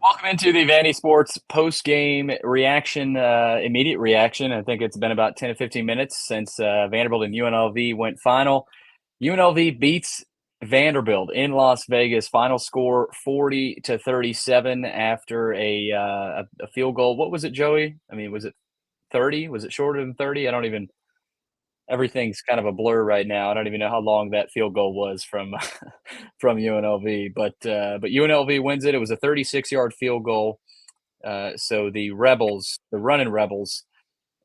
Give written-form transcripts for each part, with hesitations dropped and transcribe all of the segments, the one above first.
Welcome into the VandySports post-game reaction, immediate reaction. I think it's been about 10 to 15 minutes since Vanderbilt and UNLV went final. UNLV beats Vanderbilt in Las Vegas. Final score 40-37 after a field goal. What was it, Joey? I mean, was it 30? Was it shorter than 30? I don't even. Everything's kind of a blur right now. I don't even know how long that field goal was from from UNLV, but UNLV wins it. It was a 36-yard field goal. So the Rebels, the running Rebels,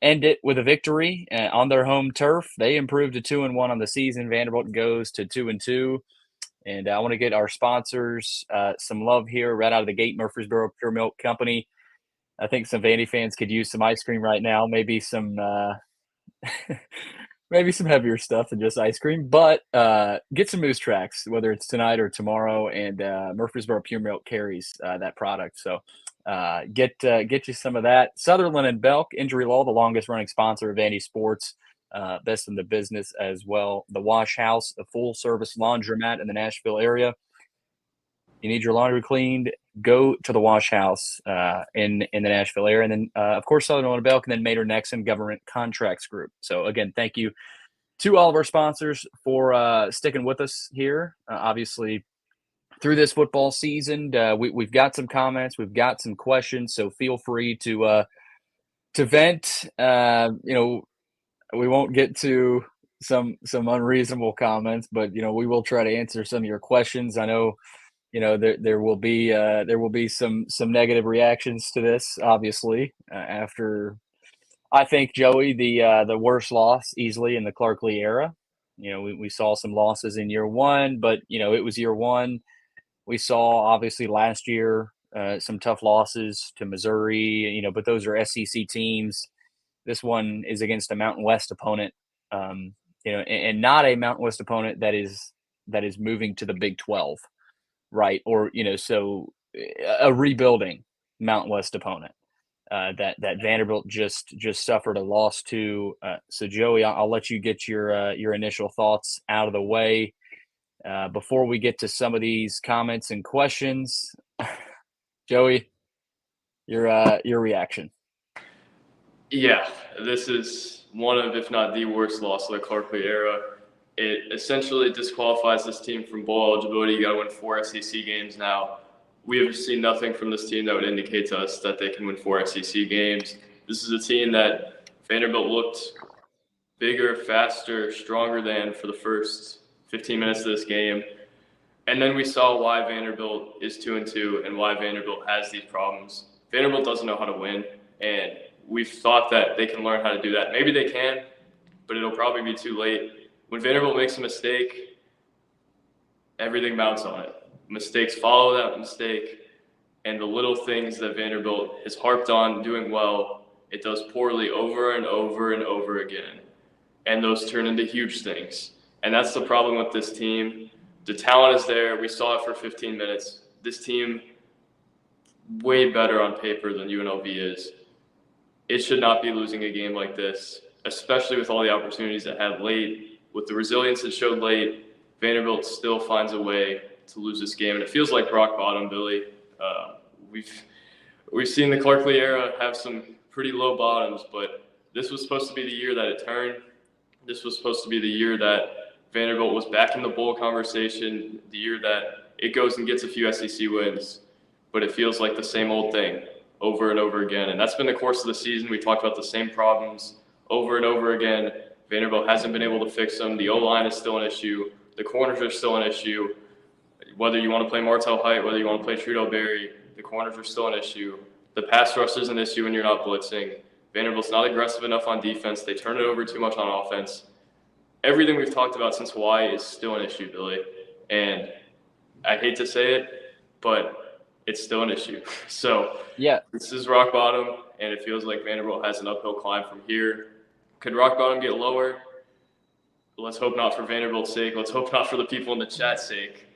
end it with a victory on their home turf. They improved to 2-1 on the season. Vanderbilt goes to 2-2. And I want to get our sponsors some love here right out of the gate. Murfreesboro Pure Milk Company. I think some Vandy fans could use some ice cream right now. Maybe some maybe some heavier stuff than just ice cream, but get some Moose Tracks, whether it's tonight or tomorrow, and Murfreesboro Pure Milk carries that product. So get you some of that. Sutherland and Belk, Injury Law, the longest running sponsor of Vandy Sports, best in the business as well. The Wash House, a full service laundromat in the Nashville area. You need your laundry cleaned, go to the Wash House in the Nashville area. And then, of course, Sutherland and Belk, and then Mater Nexum Government Contracts Group. So, again, thank you to all of our sponsors for sticking with us here. Obviously, through this football season, we've got some comments, we've got some questions, so feel free to vent. We won't get to some unreasonable comments, but we will try to answer some of your questions. I know there will be some negative reactions to this, obviously, after I think, Joey, the worst loss easily in the Clark Lee era. We saw some losses in year one, but it was year one. We saw obviously last year some tough losses to Missouri, but those are SEC teams. This one is against a Mountain West opponent, and not a Mountain West opponent that is moving to the Big 12, right? Or so a rebuilding Mountain West opponent. That Vanderbilt just suffered a loss to. So Joey, I'll let you get your initial thoughts out of the way before we get to some of these comments and questions. Joey, your reaction. Yeah, this is one of, if not the worst loss of the Clark Lee era. It essentially disqualifies this team from bowl eligibility. You got to win 4 SEC games now. We have seen nothing from this team that would indicate to us that they can win 4 SEC games. This is a team that Vanderbilt looked bigger, faster, stronger than for the first 15 minutes of this game. And then we saw why Vanderbilt is 2-2 and why Vanderbilt has these problems. Vanderbilt doesn't know how to win, and we've thought that they can learn how to do that. Maybe they can, but it'll probably be too late. When Vanderbilt makes a mistake, everything mounts on it. Mistakes follow that mistake, and the little things that Vanderbilt has harped on doing well, it does poorly over and over and over again. And those turn into huge things. And that's the problem with this team. The talent is there. We saw it for 15 minutes. This team, way better on paper than UNLV is. It should not be losing a game like this, especially with all the opportunities it had late. With the resilience it showed late, Vanderbilt still finds a way to lose this game, and it feels like rock bottom, Billy. We've seen the Clark Lee era have some pretty low bottoms, but this was supposed to be the year that it turned. This was supposed to be the year that Vanderbilt was back in the bowl conversation, the year that it goes and gets a few SEC wins, but it feels like the same old thing over and over again, and that's been the course of the season. We talked about the same problems over and over again. Vanderbilt hasn't been able to fix them. The O-line is still an issue. The corners are still an issue. Whether you want to play Martell Height, whether you want to play Trudeau Berry, the corners are still an issue. The pass rush is an issue when you're not blitzing. Vanderbilt's not aggressive enough on defense. They turn it over too much on offense. Everything we've talked about since Hawaii is still an issue, Billy. And I hate to say it, but it's still an issue. So Yeah, this is rock bottom, and it feels like Vanderbilt has an uphill climb from here. Could rock bottom get lower? Let's hope not for Vanderbilt's sake. Let's hope not for the people in the chat's sake.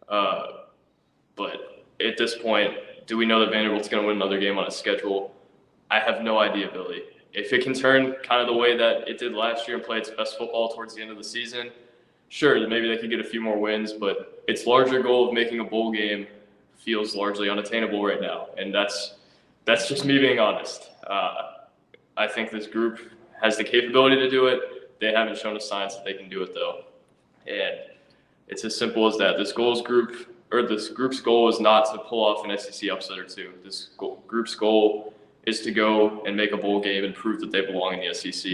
But at this point, do we know that Vanderbilt's going to win another game on its schedule? I have no idea, Billy. If it can turn kind of the way that it did last year and play its best football towards the end of the season, sure, maybe they can get a few more wins, but its larger goal of making a bowl game feels largely unattainable right now, and that's just me being honest. I think this group has the capability to do it. They haven't shown us signs that they can do it though, and it's as simple as that. This group's goal is not to pull off an SEC upset or two. Group's goal is to go and make a bowl game and prove that they belong in the SEC,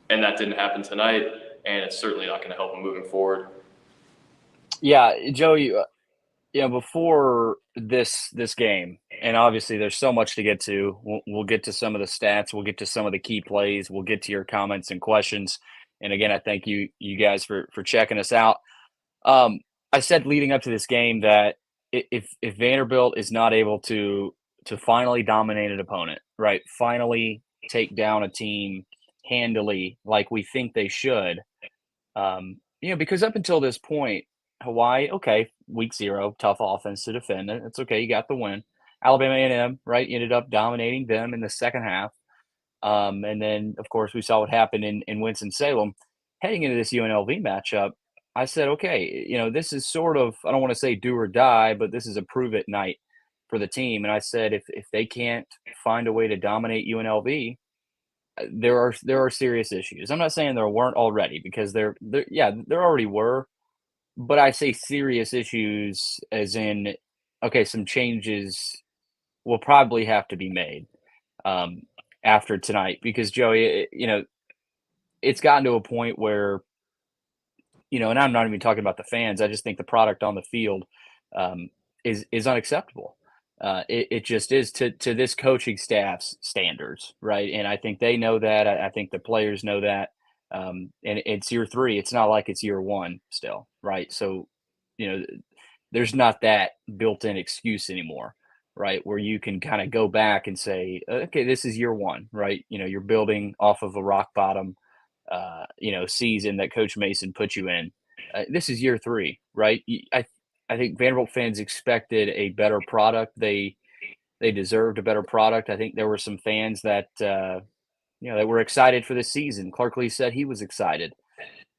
and that didn't happen tonight, and it's certainly not going to help them moving forward. Yeah, Joey, before this game, and obviously there's so much to get to. We'll get to some of the stats. We'll get to some of the key plays. We'll get to your comments and questions. And again, I thank you guys for checking us out. I said leading up to this game that if Vanderbilt is not able to finally dominate an opponent, right, finally take down a team handily like we think they should, because up until this point, Hawaii, okay, week 0, tough offense to defend. It's okay, you got the win. Alabama A&M, right, ended up dominating them in the second half. And then, of course, we saw what happened in Winston-Salem. Heading into this UNLV matchup, I said, okay, this is sort of, I don't want to say do or die, but this is a prove it night for the team. And I said, if they can't find a way to dominate UNLV, there are serious issues. I'm not saying there weren't already, because there already were, but I say serious issues as in, okay, some changes will probably have to be made after tonight, because Joey, it's gotten to a point where, and I'm not even talking about the fans. I just think the product on the field is unacceptable. It just is to this coaching staff's standards, right? And I think they know that. I think the players know that. And it's year 3. It's not like it's year 1 still, right? So, there's not that built-in excuse anymore, right? Where you can kind of go back and say, okay, this is year 1, right? You're building off of a rock bottom, season that Coach Mason put you in. This is year 3, right? I think Vanderbilt fans expected a better product. They deserved a better product. I think there were some fans that that were excited for this season. Clark Lee said he was excited,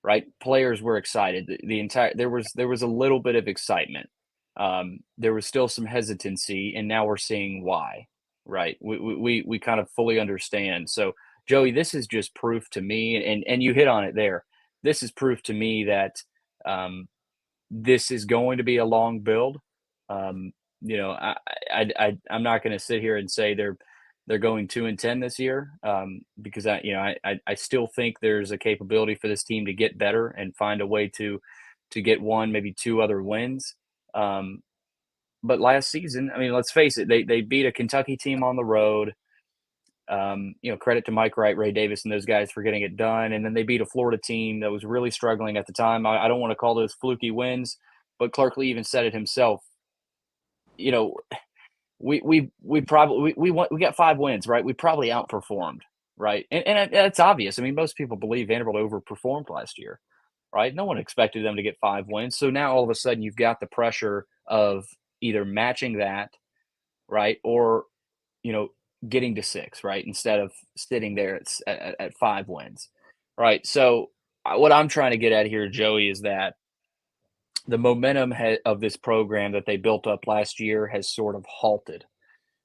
right? Players were excited. The entire there was a little bit of excitement. There was still some hesitancy, and now we're seeing why, right? We kind of fully understand. So, Joey, this is just proof to me, and you hit on it there. This is proof to me that this is going to be a long build. Um, I'm not going to sit here and say they're going 2-10 this year, because I still think there's a capability for this team to get better and find a way to get 1, maybe 2 other wins. But last season, I mean, let's face it, they beat a Kentucky team on the road. Credit to Mike Wright, Ray Davis, and those guys for getting it done. And then they beat a Florida team that was really struggling at the time. I don't want to call those fluky wins, but Clark Lee even said it himself. We probably we got 5 wins, right? We probably outperformed, right? And that's obvious. I mean, most people believe Vanderbilt overperformed last year, right? No one expected them to get 5 wins. So now all of a sudden you've got the pressure of either matching that, right, or getting to 6, right, instead of sitting there at 5 wins, right? So what I'm trying to get at here, Joey, is that the momentum of this program that they built up last year has sort of halted,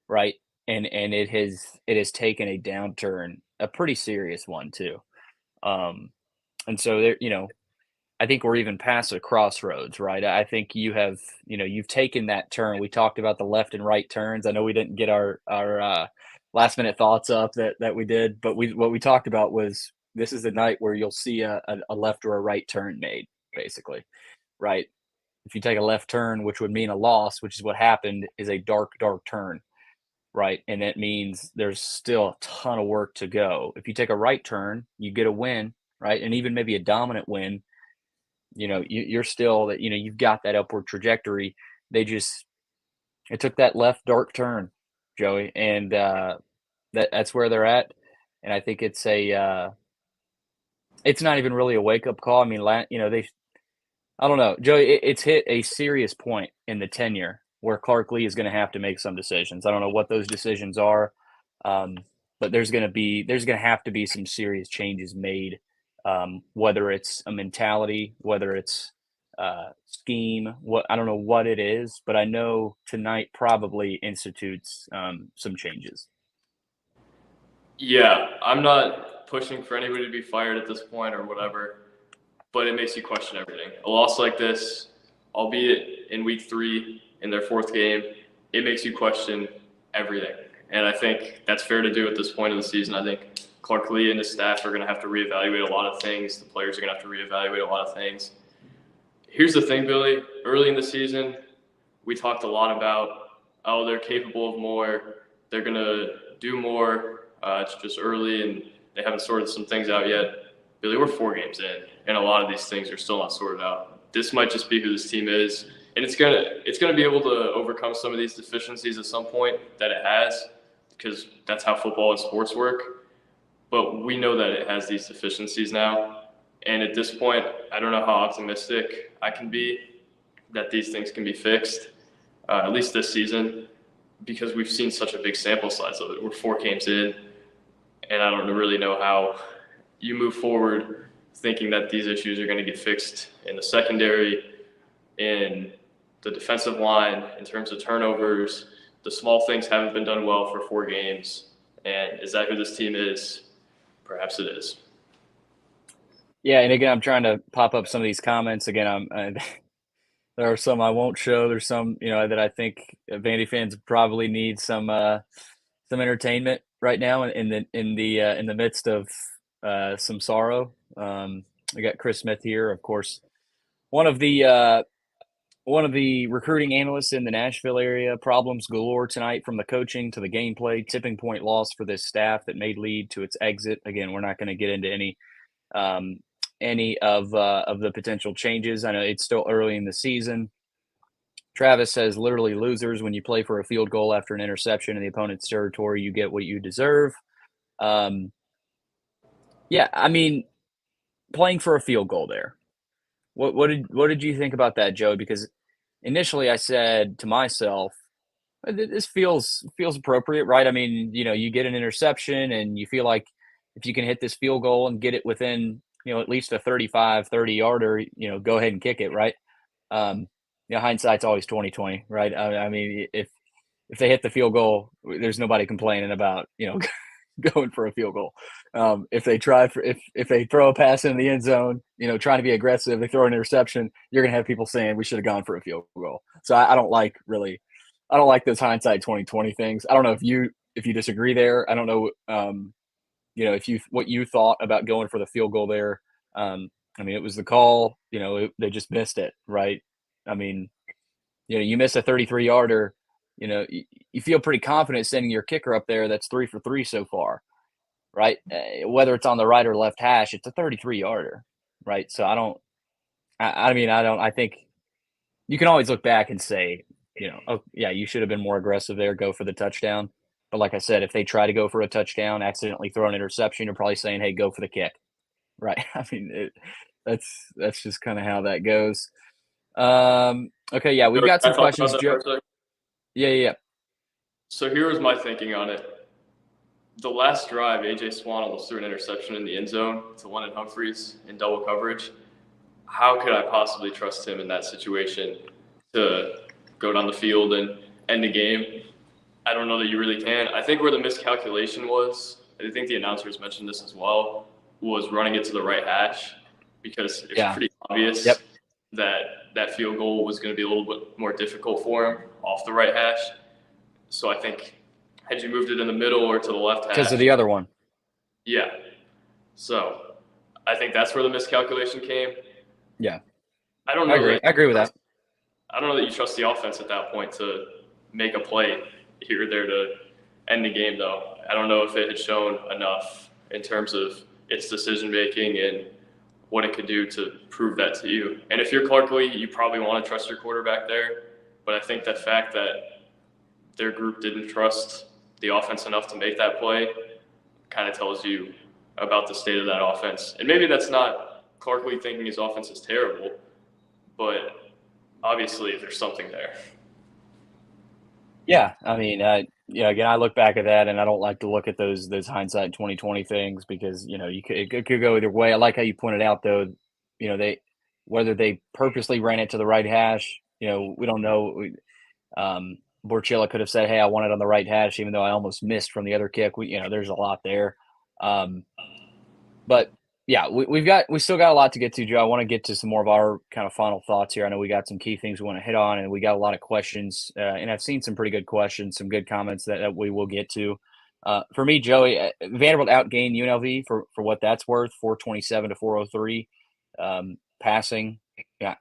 right? And it has taken a downturn, a pretty serious one too. And so there, I think we're even past a crossroads, right? I think you've taken that turn. We talked about the left and right turns. I know we didn't get our last minute thoughts up that we did, but what we talked about was this is the night where you'll see a left or a right turn made, basically, right? If you take a left turn, which would mean a loss, which is what happened, is a dark turn, right? And that means there's still a ton of work to go. If you take a right turn, you get a win, right? And even maybe a dominant win, you're still that, you've got that upward trajectory. It took that left dark turn, Joey, and that's where they're at. And I think it's it's not even really a wake up call. I mean, I don't know, Joey, it's hit a serious point in the tenure where Clark Lee is going to have to make some decisions. I don't know what those decisions are, but there's going to have to be some serious changes made. Whether it's a mentality, whether it's scheme. What I don't know what it is, but I know tonight probably institutes some changes. Yeah, I'm not pushing for anybody to be fired at this point or whatever, but it makes you question everything. A loss like this, albeit in week 3 in their 4th game, it makes you question everything. And I think that's fair to do at this point of the season. I think Clark Lee and his staff are going to have to reevaluate a lot of things. The players are going to have to reevaluate a lot of things. Here's the thing, Billy. Early in the season, we talked a lot about, oh, they're capable of more. They're going to do more. It's just early, and they haven't sorted some things out yet. Billy, we're 4 games in, and a lot of these things are still not sorted out. This might just be who this team is, and it's gonna be able to overcome some of these deficiencies at some point that it has, because that's how football and sports work. But we know that it has these deficiencies now, and at this point, I don't know how optimistic I can be that these things can be fixed, at least this season, because we've seen such a big sample size of it. We're 4 games in, and I don't really know how you move forward thinking that these issues are going to get fixed in the secondary, in the defensive line, in terms of turnovers. The small things haven't been done well for 4 games. And is that who this team is? Perhaps it is. Yeah, and again, I'm trying to pop up some of these comments. Again, there are some I won't show. There's some, that I think Vandy fans probably need some entertainment right now in the midst of some sorrow. We got Chris Smith here, of course, one of the recruiting analysts in the Nashville area. Problems galore tonight, from the coaching to the gameplay. Tipping point loss for this staff that may lead to its exit. Again, we're not going to get into any of the potential changes. I know it's still early in the season. Travis says, literally losers. When you play for a field goal after an interception in the opponent's territory, you get what you deserve. Yeah, I mean, playing for a field goal there. What did you think about that, Joe? Because initially I said to myself, this feels appropriate, right? I mean, you get an interception and you feel like if you can hit this field goal and get it within, at least a 35, 30-yarder, go ahead and kick it, right? Hindsight's always 20/20, right? I mean, if they hit the field goal, there's nobody complaining about, going for a field goal. If they throw a pass in the end zone, trying to be aggressive, they throw an interception, you're gonna have people saying we should have gone for a field goal. So I don't like those hindsight 20/20 things. I don't know if you disagree there. I don't know, what you thought about going for the field goal there. I mean, it was the call. They just missed it, right? I mean, you miss a 33-yarder. You feel pretty confident sending your kicker up there. That's 3 for 3 so far, right? Whether it's on the right or left hash, it's a 33-yarder, right? So I think you can always look back and say, oh yeah, you should have been more aggressive there, go for the touchdown. But like I said, if they try to go for a touchdown, accidentally throw an interception, you're probably saying, hey, go for the kick, right? I mean, that's just kind of how that goes. Okay, yeah, we've got some questions, Joe. Yeah. So here was my thinking on it. The last drive, A.J. Swan almost threw an interception in the end zone to London Humphreys in double coverage. How could I possibly trust him in that situation to go down the field and end the game? I don't know that you really can. I think where the miscalculation was, I think the announcers mentioned this as well, was running it to the right hash, because it's pretty obvious that field goal was going to be a little bit more difficult for him off the right hash. So I think had you moved it in the middle or to the left hash. Because of the other one. Yeah. So I think that's where the miscalculation came. Yeah. I don't know. I agree with that. I don't know that you trust the offense at that point to make a play here or there to end the game, though. I don't know if it had shown enough in terms of its decision making and what it could do to prove that to you. And if you're Clark Lee, you probably want to trust your quarterback there. But I think the fact that their group didn't trust the offense enough to make that play kind of tells you about the state of that offense. And maybe that's not Clark Lee thinking his offense is terrible, but obviously there's something there. Yeah, I mean, again, I look back at that, and I don't like to look at those hindsight 20/20 things, because it could go either way. I like how you pointed out, though, they Whether they purposely ran it to the right hash, we don't know. Borchilla could have said, "Hey, I want it on the right hash," even though I almost missed from the other kick. There's a lot there. But yeah, we still got a lot to get to, Joe. I want to get to some more of our kind of final thoughts here. I know we got some key things we want to hit on, and we got a lot of questions. And I've seen some pretty good questions, some good comments that we will get to. For me, Joey, Vanderbilt outgained UNLV for what that's worth, 427 to 403 passing. Yeah,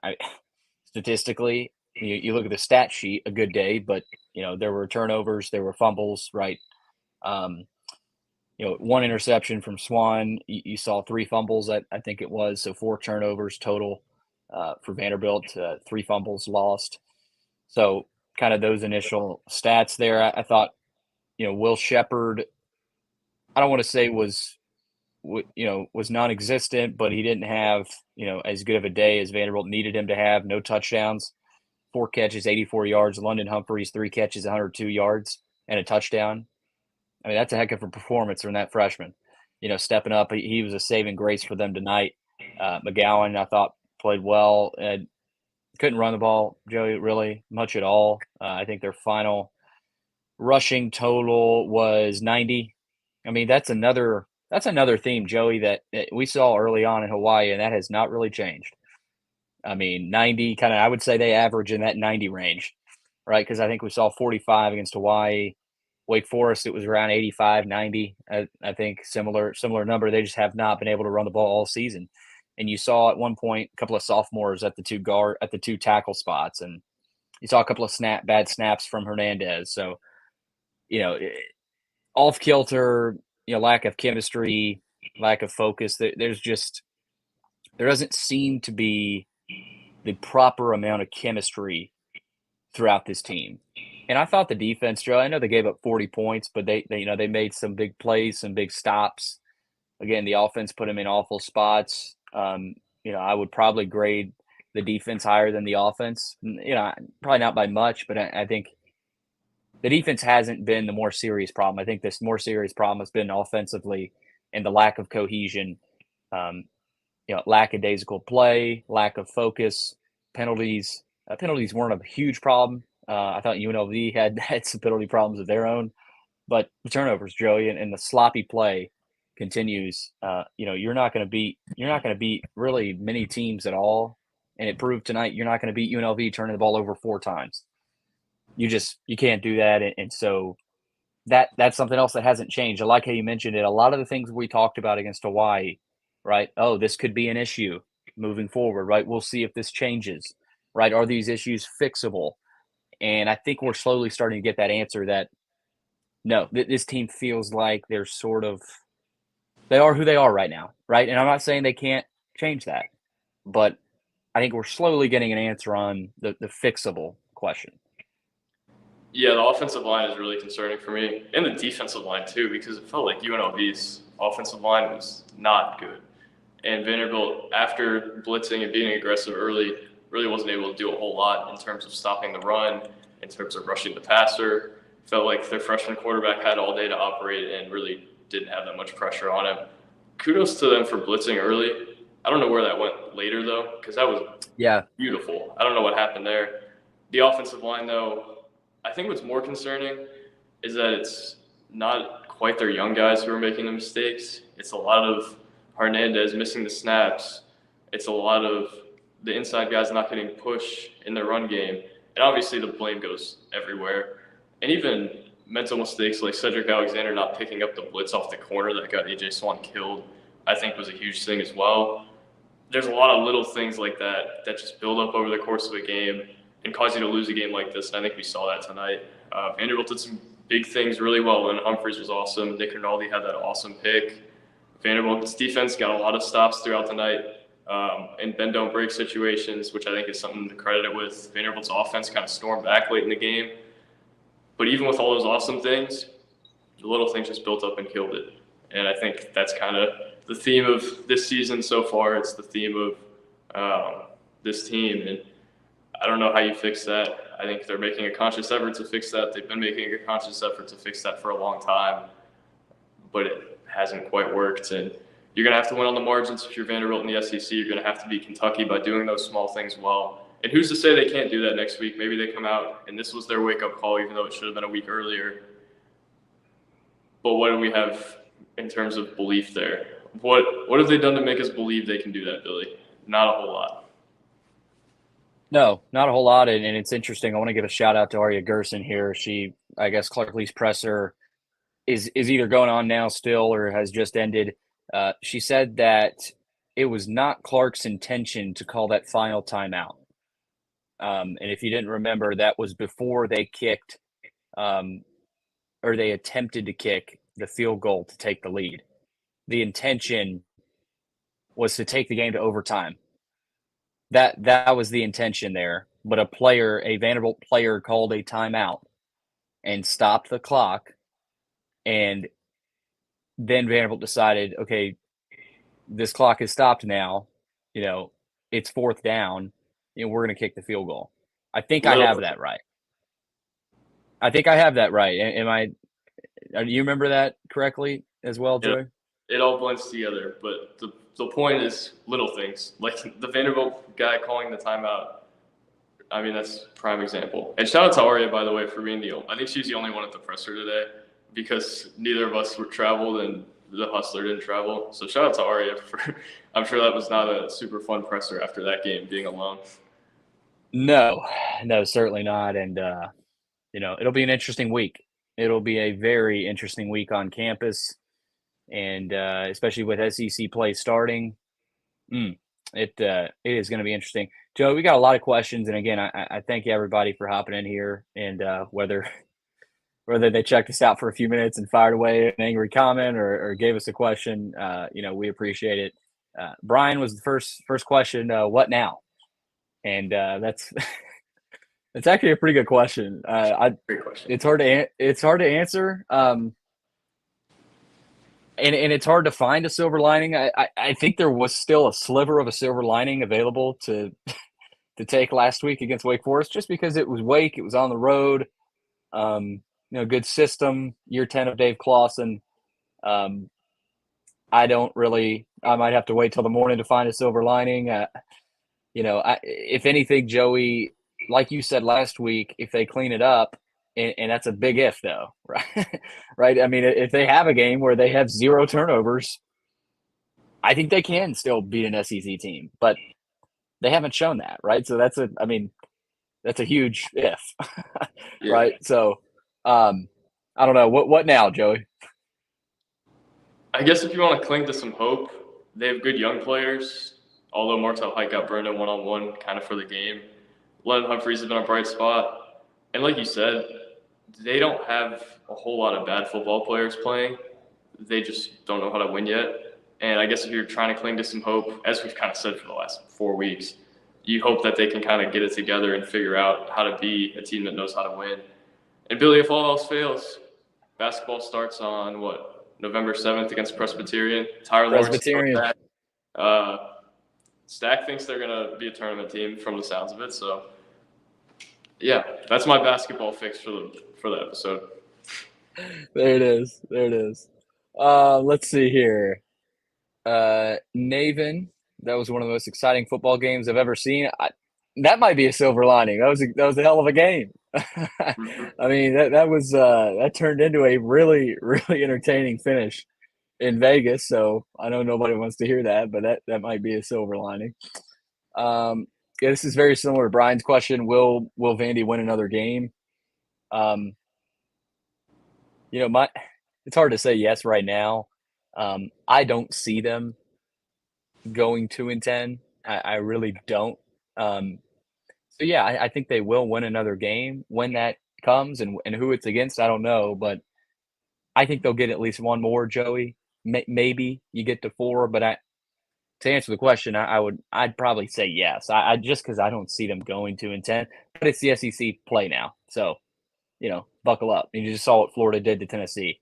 statistically, you look at the stat sheet, a good day, but there were turnovers, there were fumbles, right? One interception from Swan. You saw 3 fumbles, I think it was, so 4 turnovers total for Vanderbilt, 3 fumbles lost. So kind of those initial stats there. I thought, Will Shepherd, I don't want to say was non-existent, but he didn't have, as good of a day as Vanderbilt needed him to have. No touchdowns, 4 catches, 84 yards. London Humphreys, 3 catches, 102 yards, and a touchdown. I mean, that's a heck of a performance from that freshman. Stepping up, he was a saving grace for them tonight. McGowan, I thought, played well. And couldn't run the ball, Joey, really much at all. I think their final rushing total was 90. I mean, that's another theme, Joey, that we saw early on in Hawaii, and that has not really changed. I mean, 90 kind of, I would say they average in that 90 range, right? Because I think we saw 45 against Hawaii. Wake Forest, it was around 85, 90. I think similar number. They just have not been able to run the ball all season. And you saw at one point a couple of sophomores at the two tackle spots, and you saw a couple of bad snaps from Hernandez. So, off kilter, lack of chemistry, lack of focus. There doesn't seem to be the proper amount of chemistry throughout this team. And I thought the defense, Joe, I know they gave up 40 points, but they made some big plays, some big stops. Again, the offense put them in awful spots. I would probably grade the defense higher than the offense. Probably not by much, but I think the defense hasn't been the more serious problem. I think this more serious problem has been offensively and the lack of cohesion, lackadaisical play, lack of focus, penalties. Penalties weren't a huge problem. I thought UNLV had some penalty problems of their own, but the turnovers, Joey, and the sloppy play continues. You're not going to beat really many teams at all, and it proved tonight. You're not going to beat UNLV turning the ball over 4 times. You can't do that, and so that's something else that hasn't changed. I like how you mentioned it. A lot of the things we talked about against Hawaii, right? Oh, this could be an issue moving forward, right? We'll see if this changes, right? Are these issues fixable? And I think we're slowly starting to get that answer that no, this team feels like they are who they are right now, right? And I'm not saying they can't change that, but I think we're slowly getting an answer on the fixable question. Yeah, the offensive line is really concerning for me, and the defensive line too, because it felt like UNLV's offensive line was not good. And Vanderbilt, after blitzing and being aggressive early, really wasn't able to do a whole lot in terms of stopping the run, in terms of rushing the passer. Felt like their freshman quarterback had all day to operate and really didn't have that much pressure on him. Kudos to them for blitzing early. I don't know where that went later, though, because that was beautiful. I don't know what happened there. The offensive line, though, I think what's more concerning is that it's not quite their young guys who are making the mistakes. It's a lot of Hernandez missing the snaps. It's a lot of the inside guys not getting push in their run game. And obviously the blame goes everywhere. And even mental mistakes like Cedric Alexander not picking up the blitz off the corner that got A.J. Swan killed, I think was a huge thing as well. There's a lot of little things like that just build up over the course of a game and cause you to lose a game like this. And I think we saw that tonight. Vanderbilt did some big things really well. And Humphreys was awesome. Nick Rinaldi had that awesome pick. Vanderbilt's defense got a lot of stops throughout the night and bend don't break situations, which I think is something to credit it with. Vanderbilt's offense kind of stormed back late in the game. But even with all those awesome things, the little things just built up and killed it. And I think that's kind of the theme of this season so far. It's the theme of this team. And I don't know how you fix that. I think they're making a conscious effort to fix that. They've been making a conscious effort to fix that for a long time. But it hasn't quite worked. And You're going to have to win on the margins if you're Vanderbilt in the SEC. You're going to have to beat Kentucky by doing those small things well. And who's to say they can't do that next week? Maybe they come out and this was their wake-up call, even though it should have been a week earlier. But what do we have in terms of belief there? What have they done to make us believe they can do that, Billy? Not a whole lot. No, not a whole lot, and it's interesting. I want to give a shout out to Arya Gerson here. She, I guess, Clark Lee's presser is either going on now still or has just ended. She said that it was not Clark's intention to call that final timeout. And if you didn't remember, that was before they kicked or they attempted to kick the field goal to take the lead. The intention was to take the game to overtime. That was the intention there. But a Vanderbilt player called a timeout and stopped the clock. And then Vanderbilt decided, okay, this clock is stopped now. It's fourth down, and we're going to kick the field goal. I think I have that right. Do you remember that correctly as well, Joey? It all blends together, but the point is little things. Like the Vanderbilt guy calling the timeout, I mean, that's prime example. And shout out to Aria, by the way, for being I think she's the only one at the presser today because neither of us were traveled and the hustler didn't travel. So shout out to Aria I'm sure that was not a super fun presser after that game being alone. No, certainly not. And, it'll be an interesting week. It'll be a very interesting week on campus. And especially with SEC play starting, it is going to be interesting. Joe, we got a lot of questions, and again, I thank everybody for hopping in here, and whether they checked us out for a few minutes and fired away an angry comment or gave us a question, we appreciate it. Brian was the first question. What now? And that's it's actually a pretty good question. Great question. It's hard to answer. And it's hard to find a silver lining. I think there was still a sliver of a silver lining available to take last week against Wake Forest, just because it was Wake, it was on the road, good system, year 10 of Dave Clawson. I might have to wait till the morning to find a silver lining. If anything, Joey, like you said last week, if they clean it up, and that's a big if, though, right? Right? I mean, if they have a game where they have 0 turnovers, I think they can still beat an SEC team, but they haven't shown that, right? So that's a huge if, right? So, I don't know. What now, Joey? I guess if you want to cling to some hope, they have good young players, although Martel Hike got burned in one-on-one kind of for the game. Lennon Humphreys has been a bright spot. And like you said, they don't have a whole lot of bad football players playing. They just don't know how to win yet. And I guess if you're trying to cling to some hope, as we've kind of said for the last 4 weeks, you hope that they can kind of get it together and figure out how to be a team that knows how to win. And Billy, if all else fails, basketball starts on November 7th against Presbyterian. Tyler Lawrence. Stack thinks they're going to be a tournament team from the sounds of it. So, yeah, that's my basketball fix for the episode. There it is. Let's see here. Naven, that was one of the most exciting football games I've ever seen. That might be a silver lining. That was a hell of a game. I mean, that turned into a really, really entertaining finish in Vegas. So I know nobody wants to hear that, but that might be a silver lining. This is very similar to Brian's question. Will Vandy win another game? It's hard to say yes right now. I don't see them going 2-10. I really don't. So yeah, I think they will win another game when that comes, and who it's against, I don't know, but I think they'll get at least one more, Joey. Maybe you get to 4, but to answer the question, I'd probably say yes. I just because I don't see them going 2-10, but it's the SEC play now, so buckle up. You just saw what Florida did to Tennessee.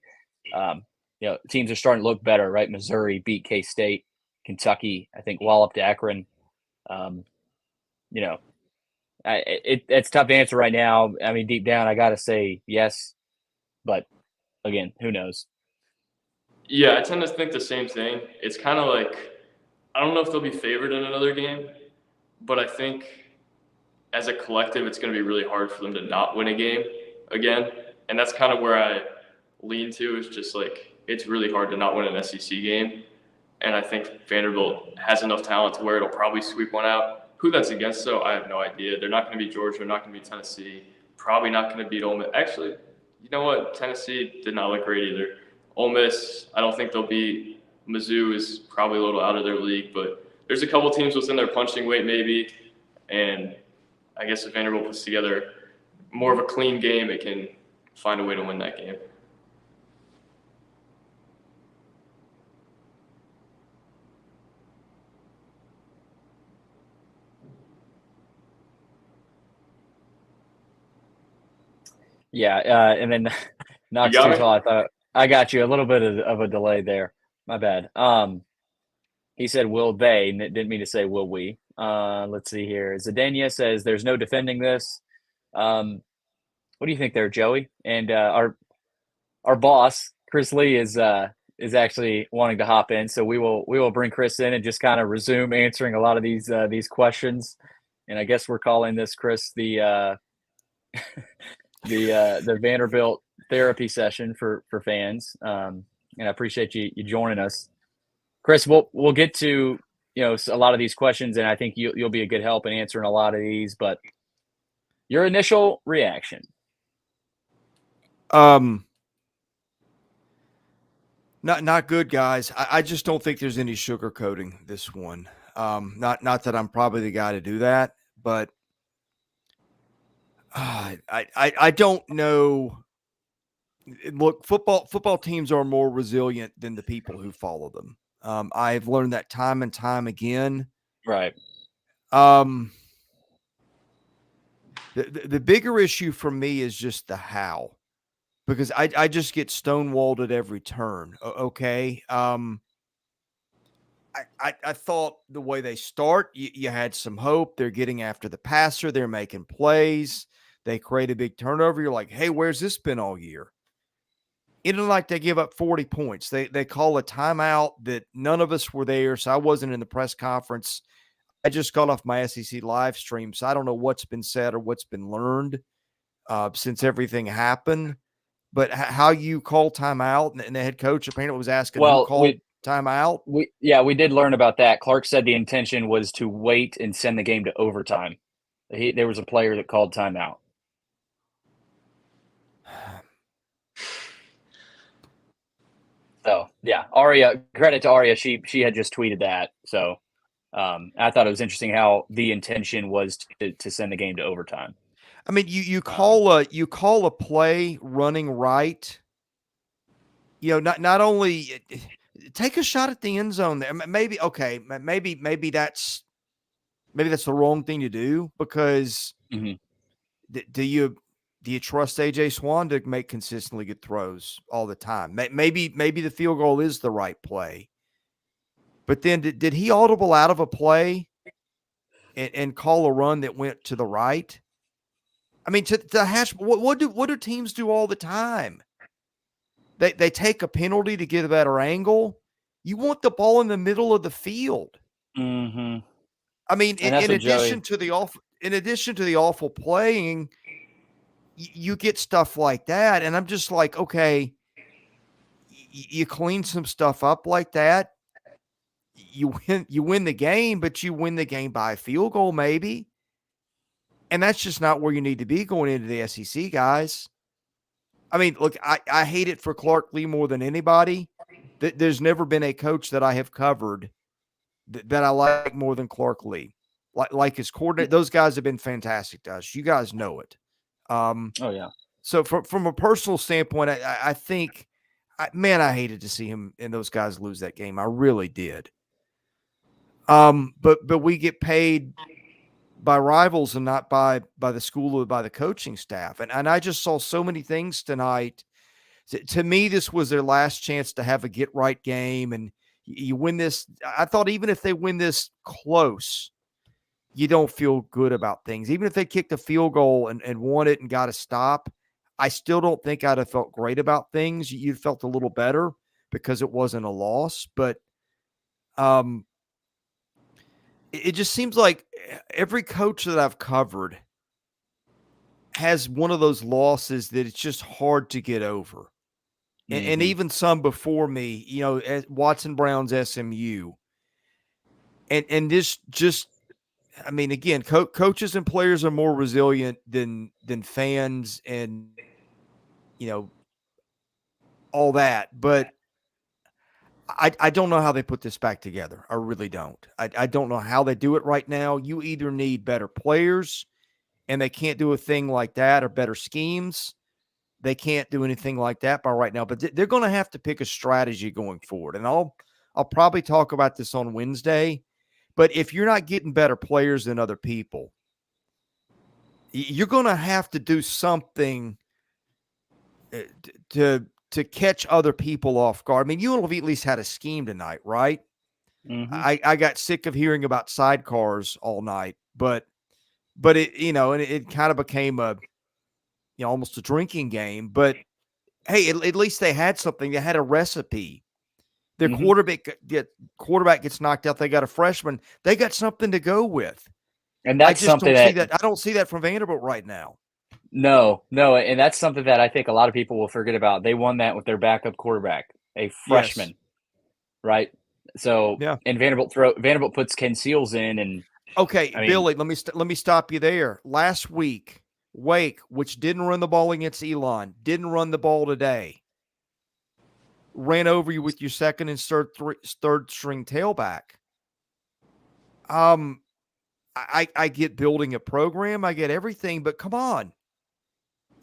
Teams are starting to look better, right? Missouri beat K-State, Kentucky, I think, walloped Akron. It's tough to answer right now. I mean, deep down, I got to say yes, but again, who knows? Yeah, I tend to think the same thing. It's kind of like, I don't know if they'll be favored in another game, but I think as a collective, it's going to be really hard for them to not win a game again. And that's kind of where I lean to, is just like, it's really hard to not win an SEC game. And I think Vanderbilt has enough talent to where it'll probably sweep one out. Who that's against, though, I have no idea. They're not going to beat Georgia. They're not going to beat Tennessee. Probably not going to beat Ole Miss. Actually, you know what? Tennessee did not look great either. Ole Miss, I don't think they'll beat. Mizzou is probably a little out of their league, but there's a couple teams within their punching weight maybe. And I guess if Vanderbilt puts together more of a clean game, it can find a way to win that game. Yeah, and then Knox got too me? tall. I thought I got you a little bit of a delay there. My bad. He said, "Will they?" Didn't mean to say, "Will we?" Let's see here. Zadania says, "There's no defending this." What do you think there, Joey? And our boss, Chris Lee, is actually wanting to hop in, so we will bring Chris in and just kind of resume answering a lot of these questions. And I guess we're calling this, Chris, the the Vanderbilt therapy session for fans. And I appreciate you joining us, Chris. We'll get to a lot of these questions, and I think you'll be a good help in answering a lot of these. But your initial reaction? Not good, guys. I just don't think there's any sugarcoating this one. Not that I'm probably the guy to do that, but I don't know. Look, football teams are more resilient than the people who follow them. I've learned that time and time again. Right. The bigger issue for me is just the how, because I just get stonewalled at every turn. Okay. I thought the way they start, you had some hope. They're getting after the passer. They're making plays. They create a big turnover. You're like, hey, where's this been all year? It isn't like they give up 40 points. They call a timeout that none of us were there, so I wasn't in the press conference. I just got off my SEC live stream, so I don't know what's been said or what's been learned since everything happened. But how you call timeout, and the head coach apparently was asking who called timeout. We did learn about that. Clark said the intention was to wait and send the game to overtime. There was a player that called timeout. So yeah, Aria. Credit to Aria. She had just tweeted that. So I thought it was interesting how the intention was to send the game to overtime. I mean, you call a play running right. Not only take a shot at the end zone there. Maybe that's the wrong thing to do, because do you trust AJ Swan to make consistently good throws all the time? Maybe the field goal is the right play, but then did he audible out of a play and call a run that went to the right? I mean, to hash, what do teams do all the time? They take a penalty to get a better angle. You want the ball in the middle of the field. Mm-hmm. I mean, in addition to the awful playing, you get stuff like that, and I'm just like, okay, you clean some stuff up like that, you win the game, but you win the game by a field goal maybe, and that's just not where you need to be going into the SEC, guys. I mean, look, I hate it for Clark Lee more than anybody. There's never been a coach that I have covered that I like more than Clark Lee. Like his coordinator, those guys have been fantastic to us. You guys know it. Oh yeah. So from a personal standpoint, I think, I hated to see him and those guys lose that game. I really did. But we get paid by rivals and not by the school or by the coaching staff. And I just saw so many things tonight. To me, this was their last chance to have a get right game. And you win this. I thought even if they win this close, you don't feel good about things. Even if they kicked a field goal and won it and got a stop, I still don't think I'd have felt great about things. You felt a little better. because it wasn't a loss, but it just seems like every coach that I've covered has one of those losses that it's just hard to get over. And even some before me, Watson Brown's SMU. And just I mean, again, coaches and players are more resilient than fans and, all that. But I don't know how they put this back together. I really don't. I don't know how they do it right now. You either need better players, and they can't do a thing like that, or better schemes. They can't do anything like that by right now. But they're going to have to pick a strategy going forward. And I'll probably talk about this on Wednesday. But if you're not getting better players than other people, you're going to have to do something to catch other people off guard. I mean, UNLV at least had a scheme tonight, right? I got sick of hearing about sidecars all night, but it, and it kind of became almost a drinking game. But hey, at least they had something. They had a recipe. Their quarterback gets knocked out. They got a freshman. They got something to go with. And that's something I don't see that from Vanderbilt right now. No, and that's something that I think a lot of people will forget about. They won that with their backup quarterback, a freshman, right? So, yeah. And Vanderbilt puts Ken Seals in, and okay, Billy, let me stop you there. Last week, Wake, which didn't run the ball against Elon, didn't run the ball today, ran over you with your second and third string tailback. I get building a program, I get everything, but come on.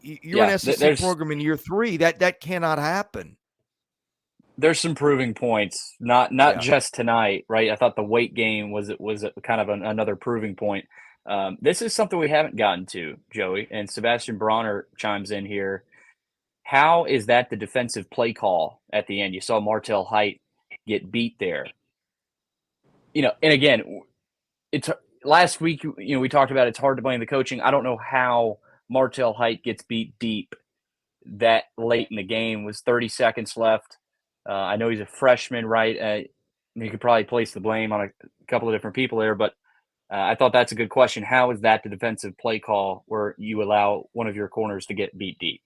You're an SEC program in year 3. That cannot happen. There's some proving points, not just tonight, right? I thought the Wake game was kind of another proving point. This is something we haven't gotten to, Joey, and Sebastian Bronner chimes in here. How is that the defensive play call at the end? You saw Martell Height get beat there. And again, it's last week, we talked about it's hard to blame the coaching. I don't know how Martell Height gets beat deep that late in the game. Was 30 seconds left. I know he's a freshman, right? You could probably place the blame on a couple of different people there, but I thought that's a good question. How is that the defensive play call where you allow one of your corners to get beat deep?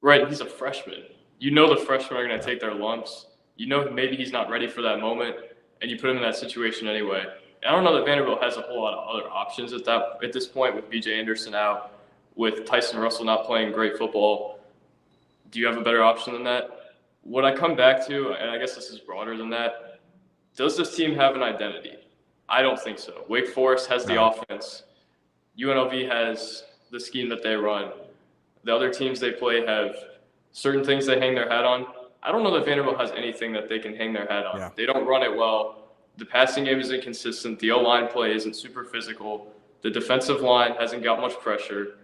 Right, he's a freshman. The freshmen are going to take their lumps. Maybe he's not ready for that moment, and you put him in that situation anyway. And I don't know that Vanderbilt has a whole lot of other options at this point, with B.J. Anderson out, with Tyson Russell not playing great football. Do you have a better option than that? What I come back to, and I guess this is broader than that, does this team have an identity? I don't think so. Wake Forest has the offense. UNLV has the scheme that they run. The other teams they play have certain things they hang their hat on. I don't know that Vanderbilt has anything that they can hang their hat on. Yeah. They don't run it well. The passing game is inconsistent. The O-line play isn't super physical. The defensive line hasn't got much pressure.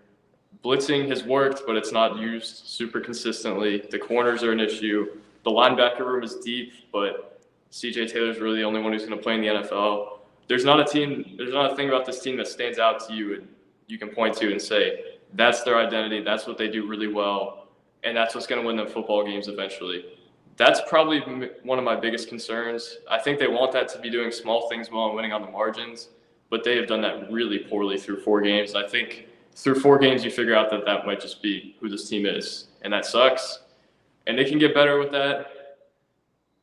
Blitzing has worked, but it's not used super consistently. The corners are an issue. The linebacker room is deep, but C.J. Taylor's really the only one who's going to play in the NFL. There's not a thing about this team that stands out to you and you can point to and say, that's their identity, that's what they do really well, and that's what's going to win them football games eventually. That's probably one of my biggest concerns. I think they want that to be doing small things well and winning on the margins, but they have done that really poorly through 4 games. I think through 4 games, you figure out that might just be who this team is, and that sucks. And they can get better with that.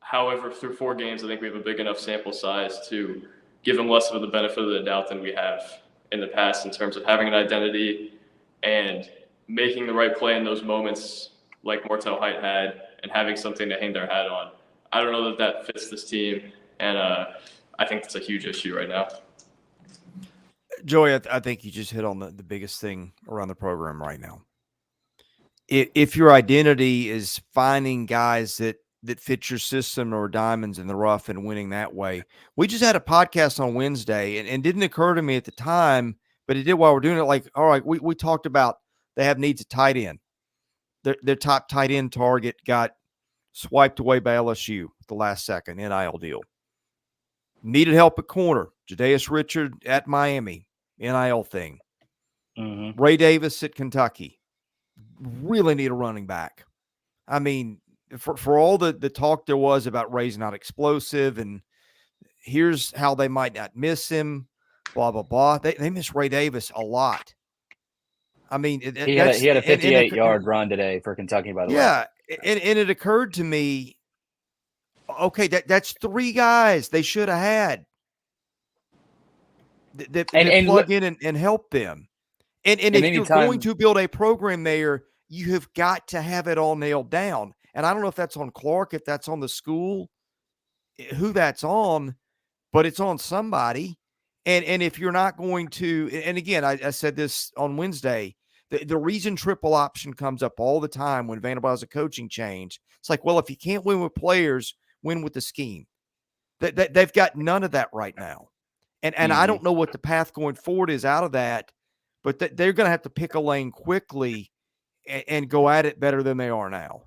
However, through 4 games, I think we have a big enough sample size to give them less of the benefit of the doubt than we have in the past in terms of having an identity and making the right play in those moments like Martell Height had and having something to hang their hat on. I don't know that fits this team, and I think that's a huge issue right now. Joey, I think you just hit on the biggest thing around the program right now. If your identity is finding guys that fit your system or diamonds in the rough and winning that way. We just had a podcast on Wednesday, and it didn't occur to me at the time, but it did while we're doing it. Like, all right, we talked about they have needs at tight end. Their top tight end target got swiped away by LSU at the last second, NIL deal. Needed help at corner. Jadaeus Richard at Miami, NIL thing. Ray Davis at Kentucky. Really need a running back. I mean, for all the talk there was about Ray's not explosive, and here's how they might not miss him, blah, blah, blah. They miss Ray Davis a lot. I mean, he had a 58-yard run today for Kentucky, by the way. Yeah, and it occurred to me, okay, that's 3 guys they should have had that plug in and help them. And if you're going to build a program there, you have got to have it all nailed down. And I don't know if that's on Clark, if that's on the school, who that's on, but it's on somebody. And if you're not going to, and again, I said this on Wednesday, the reason triple option comes up all the time when Vanderbilt has a coaching change. It's like, well, if you can't win with players, win with the scheme. They've got none of that right now. And I don't know what the path going forward is out of that, but they're going to have to pick a lane quickly and go at it better than they are now.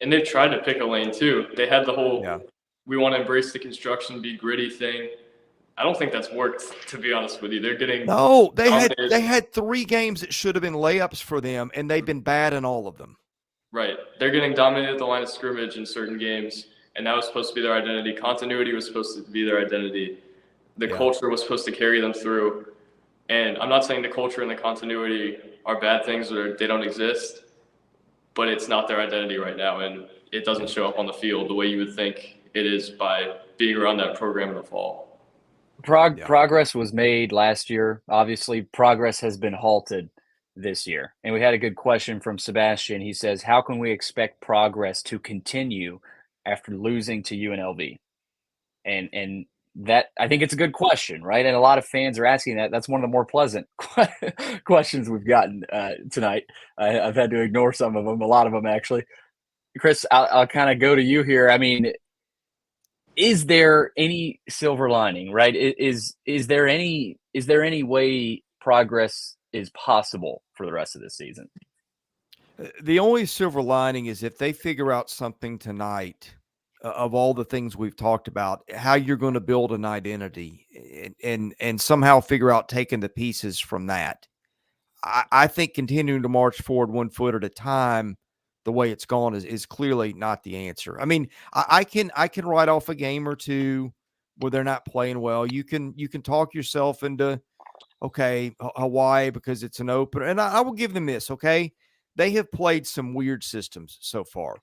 And they've tried to pick a lane too. They had the whole we want to embrace the construction, be gritty thing. I don't think that's worked, to be honest with you. They're getting they had 3 games that should have been layups for them, and they've been bad in all of them. Right. They're getting dominated at the line of scrimmage in certain games, and that was supposed to be their identity. Continuity was supposed to be their identity. The culture was supposed to carry them through. And I'm not saying the culture and the continuity are bad things or they don't exist, but it's not their identity right now, and it doesn't show up on the field the way you would think it is by being around that program in the fall. Progress was made last year. Obviously, progress has been halted this year. And we had a good question from Sebastian. He says, how can we expect progress to continue after losing to UNLV? And that, I think it's a good question, right? And a lot of fans are asking that. That's one of the more pleasant questions we've gotten tonight. I've had to ignore some of them, a lot of them actually. Chris, I'll kind of go to you here. I mean, is there any silver lining, right? Is there any way progress is possible for the rest of this season? The only silver lining is if they figure out something tonight of all the things we've talked about, how you're going to build an identity and somehow figure out taking the pieces from that. I think continuing to march forward 1 foot at a time, the way it's gone is clearly not the answer. I mean, I can write off a game or two where they're not playing well. You can talk yourself into, okay, Hawaii because it's an opener. And I will give them this, okay? They have played some weird systems so far.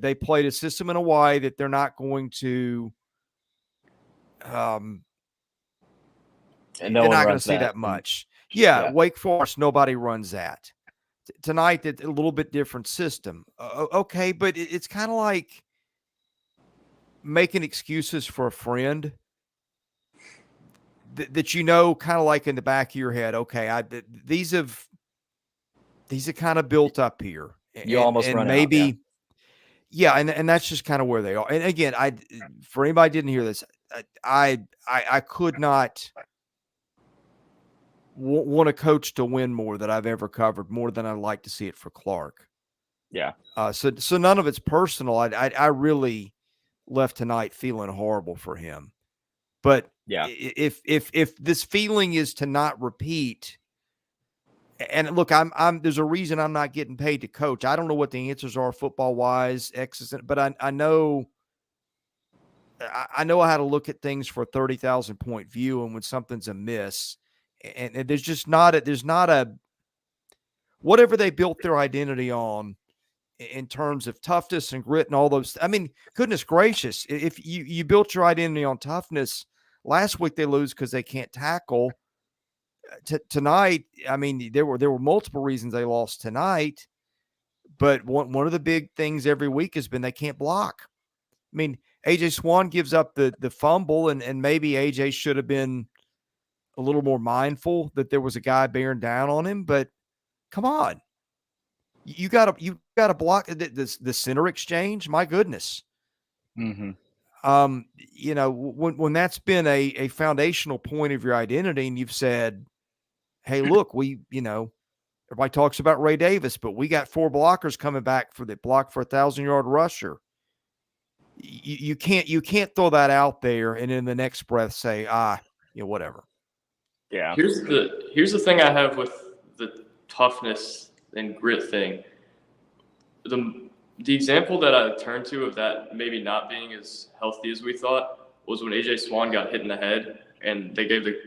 They played a system in Hawaii that they're not going to and they're not going to see that much. Yeah, Wake Forest, nobody runs that. Tonight, it's a little bit different system. Okay, but it's kind of like making excuses for a friend that you know, kind of like in the back of your head. Okay, these have kind of built up here. You almost run maybe, out. Yeah, and that's just kind of where they are. And again, for anybody who didn't hear this, I could not want a coach to win more that I've ever covered, more than I'd like to see it for Clark. Yeah. So none of it's personal. I really left tonight feeling horrible for him. But if this feeling is to not repeat, and look, there's a reason I'm not getting paid to coach. I don't know what the answers are football wise, but I know how to look at things for a 30,000 point view, and when something's amiss. And there's not a whatever they built their identity on in terms of toughness and grit and all those. I mean, goodness gracious, if you built your identity on toughness, last week they lose because they can't tackle. Tonight, I mean, there were multiple reasons they lost tonight, but one of the big things every week has been they can't block. I mean, AJ Swan gives up the fumble, and maybe AJ should have been a little more mindful that there was a guy bearing down on him, but come on, you got to block the center exchange. My goodness. Mm-hmm. You know, when that's been a foundational point of your identity, and you've said, hey, look, everybody talks about Ray Davis, but we got 4 blockers coming back for the block for 1,000-yard rusher. You can't throw that out there and in the next breath say, whatever. Yeah. Here's the thing I have with the toughness and grit thing. The example that I turned to of that maybe not being as healthy as we thought was when AJ Swan got hit in the head and they gave the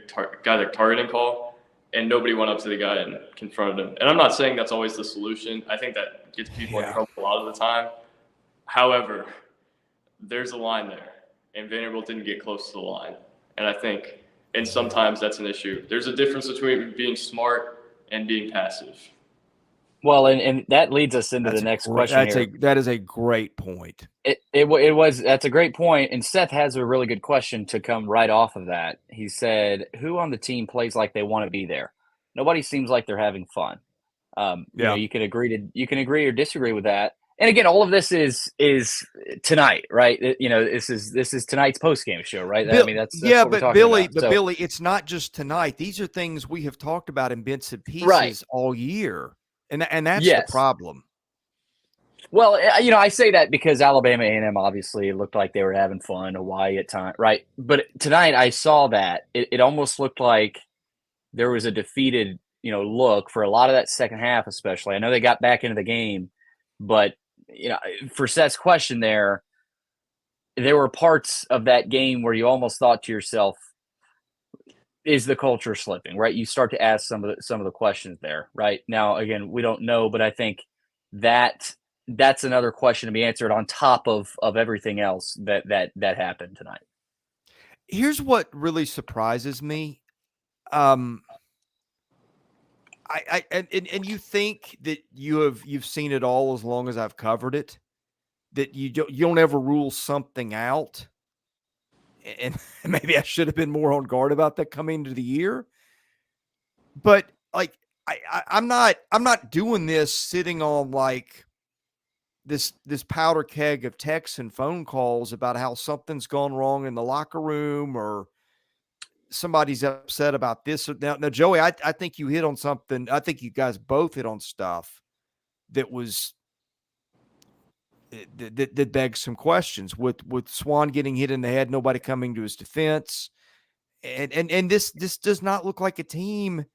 guy the targeting call and nobody went up to the guy and confronted him. And I'm not saying that's always the solution. I think that gets people in trouble a lot of the time. However, there's a line there, and Vanderbilt didn't get close to the line. And I think, and sometimes that's an issue. There's a difference between being smart and being passive. Well, and that leads us into the next question here. That is a great point. That's a great point. And Seth has a really good question to come right off of that. He said, who on the team plays like they want to be there? Nobody seems like they're having fun. You know, you can agree or disagree with that. And again, all of this is tonight, right? You know, this is tonight's postgame show, right? I mean, that's what we're talking Billy, about. Billy, it's not just tonight. These are things we have talked about in bits and pieces all year, and that's the problem. Well, you know, I say that because Alabama A&M obviously looked like they were having fun, Hawaii at time, right? But tonight I saw that it almost looked like there was a defeated, you know, look for a lot of that second half, especially. I know they got back into the game, but you know, for Seth's question there were parts of that game where you almost thought to yourself, is the culture slipping, right? You start to ask some of the questions there, right? Now, again, we don't know, but I think that's another question to be answered on top of everything else that happened tonight. Here's what really surprises me. And you think that you've seen it all as long as I've covered it, that you don't ever rule something out. And maybe I should have been more on guard about that coming into the year. But like I'm not doing this sitting on like this powder keg of texts and phone calls about how something's gone wrong in the locker room or somebody's upset about this. Now, Joey, I think you hit on something. I think you guys both hit on stuff that was that begs some questions with Swan getting hit in the head, nobody coming to his defense. And this does not look like a team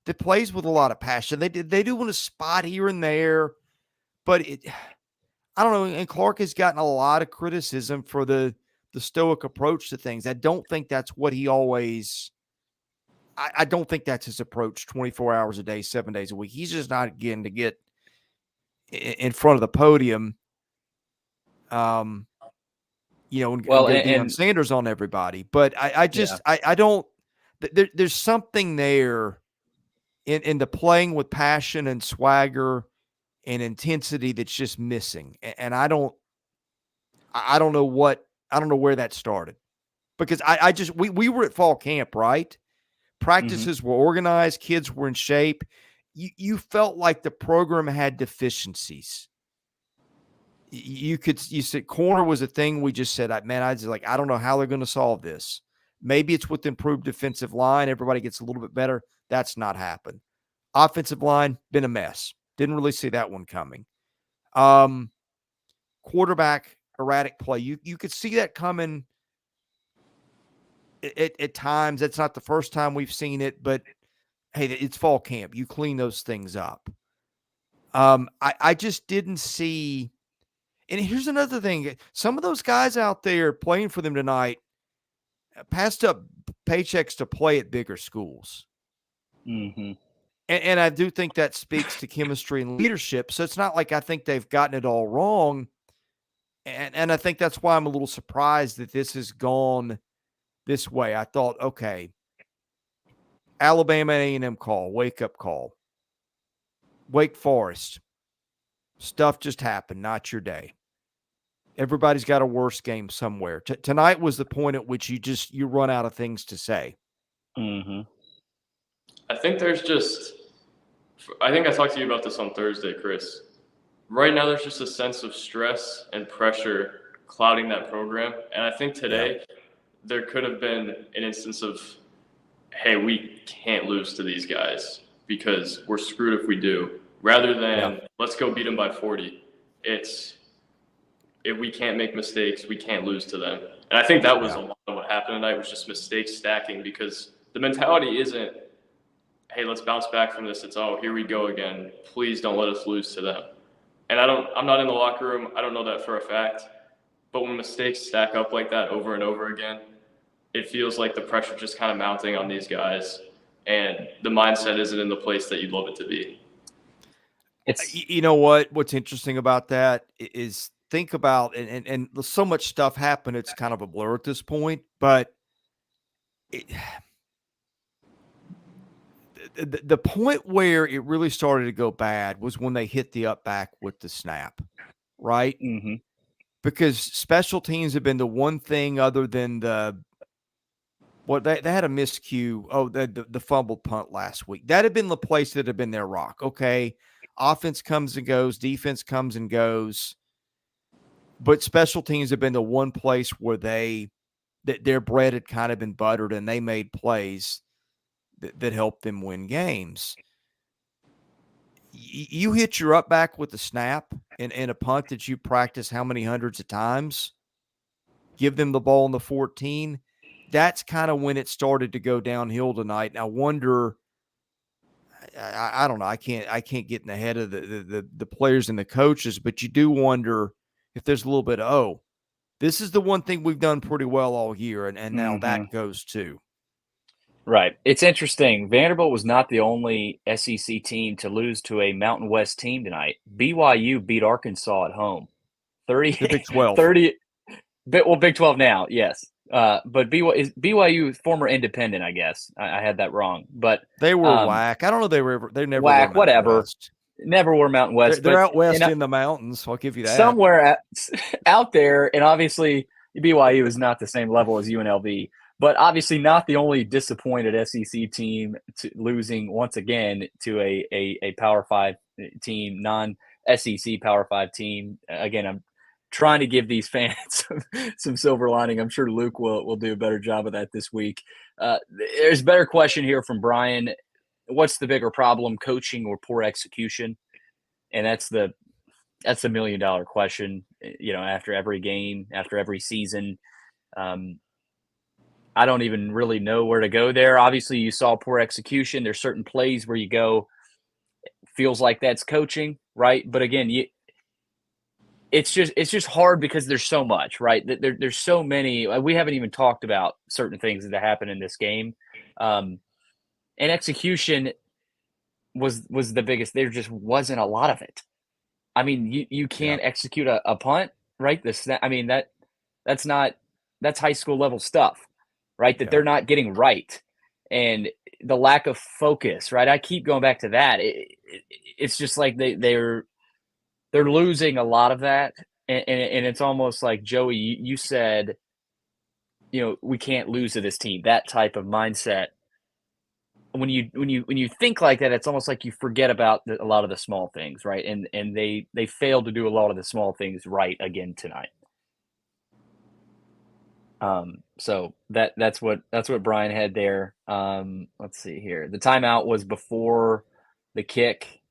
that plays with a lot of passion. They do win a spot here and there, but I don't know. And Clark has gotten a lot of criticism for the stoic approach to things. I don't think that's what he always. I don't think that's his approach 24 hours a day, 7 days a week. He's just not getting to get in front of the podium. You know, and go Deion Sanders on everybody. But I don't. There's something there in the playing with passion and swagger and intensity that's just missing. And I don't know where that started, because we were at fall camp, right? Practices were organized. Kids were in shape. You felt like the program had deficiencies. You said corner was a thing. We just said, man, I don't know how they're going to solve this. Maybe it's with improved defensive line. Everybody gets a little bit better. That's not happened. Offensive line, been a mess. Didn't really see that one coming. Quarterback, erratic play. You could see that coming at times. That's not the first time we've seen it, but hey, it's fall camp. You clean those things up. I just didn't see. And here's another thing. Some of those guys out there playing for them tonight passed up paychecks to play at bigger schools. Mm-hmm. And I do think that speaks to chemistry and leadership. So it's not like I think they've gotten it all wrong. And I think that's why I'm a little surprised that this has gone this way. I thought, okay, Alabama A&M call, wake-up call. Wake Forest, stuff just happened, not your day. Everybody's got a worse game somewhere. Tonight was the point at which you run out of things to say. Mm-hmm. I think I talked to you about this on Thursday, Chris. Right now, there's just a sense of stress and pressure clouding that program. And I think today there could have been an instance of, hey, we can't lose to these guys because we're screwed if we do, rather than let's go beat them by 40. It's if we can't make mistakes, we can't lose to them. And I think that was a lot of what happened tonight, was just mistakes stacking, because the mentality isn't, hey, let's bounce back from this. It's, oh, here we go again. Please don't let us lose to them. And I'm not in the locker room. I don't know that for a fact. But when mistakes stack up like that over and over again, it feels like the pressure just kind of mounting on these guys, and the mindset isn't in the place that you'd love it to be. You know what's interesting about that is think about, and so much stuff happened, it's kind of a blur at this point, but the point where it really started to go bad was when they hit the up back with the snap, right? Mm-hmm. Because special teams have been the one thing other than they had a miscue. Oh, the fumbled punt last week. That had been the place that had been their rock. Okay, offense comes and goes, defense comes and goes, but special teams have been the one place where their bread had kind of been buttered, and they made plays that helped them win games. You hit your up back with a snap in a punt that you practice how many hundreds of times, give them the ball in the 14. That's kind of when it started to go downhill tonight. And I wonder, I don't know. I can't get in the head of the players and the coaches, but you do wonder if there's a little bit of, this is the one thing we've done pretty well all year, and now that goes too. Right. It's interesting. Vanderbilt was not the only SEC team to lose to a Mountain West team tonight. BYU beat Arkansas at home. 30, The Big 12. 30, Big 12 now, yes. But BYU former independent, I guess. I had that wrong. But they were whack. I don't know. They never whack, were whatever. West. Never were Mountain West. They're out west in the mountains. I'll give you that. Somewhere out there, and obviously BYU is not the same level as UNLV. But obviously not the only disappointed SEC team losing once again to a Power 5 team, non-SEC Power 5 team. Again, I'm trying to give these fans some silver lining. I'm sure Luke will do a better job of that this week. There's a better question here from Brian. What's the bigger problem, coaching or poor execution? And that's the $1 million question, after every game, after every season. I don't even really know where to go there. Obviously, you saw poor execution. There's certain plays where you go, feels like that's coaching, right? But again, it's just hard because there's so much, right? There's so many. We haven't even talked about certain things that happened in this game, and execution was the biggest. There just wasn't a lot of it. I mean, you can't execute a punt, right? That's high school level stuff. Right, that they're not getting right, and the lack of focus. Right, I keep going back to that. It's just like they're losing a lot of that, and it's almost like Joey. You said, we can't lose to this team. That type of mindset. When you think like that, it's almost like you forget about a lot of the small things, right? And they failed to do a lot of the small things right again tonight. So that's what Brian had there. Let's see here. The timeout was before the kick.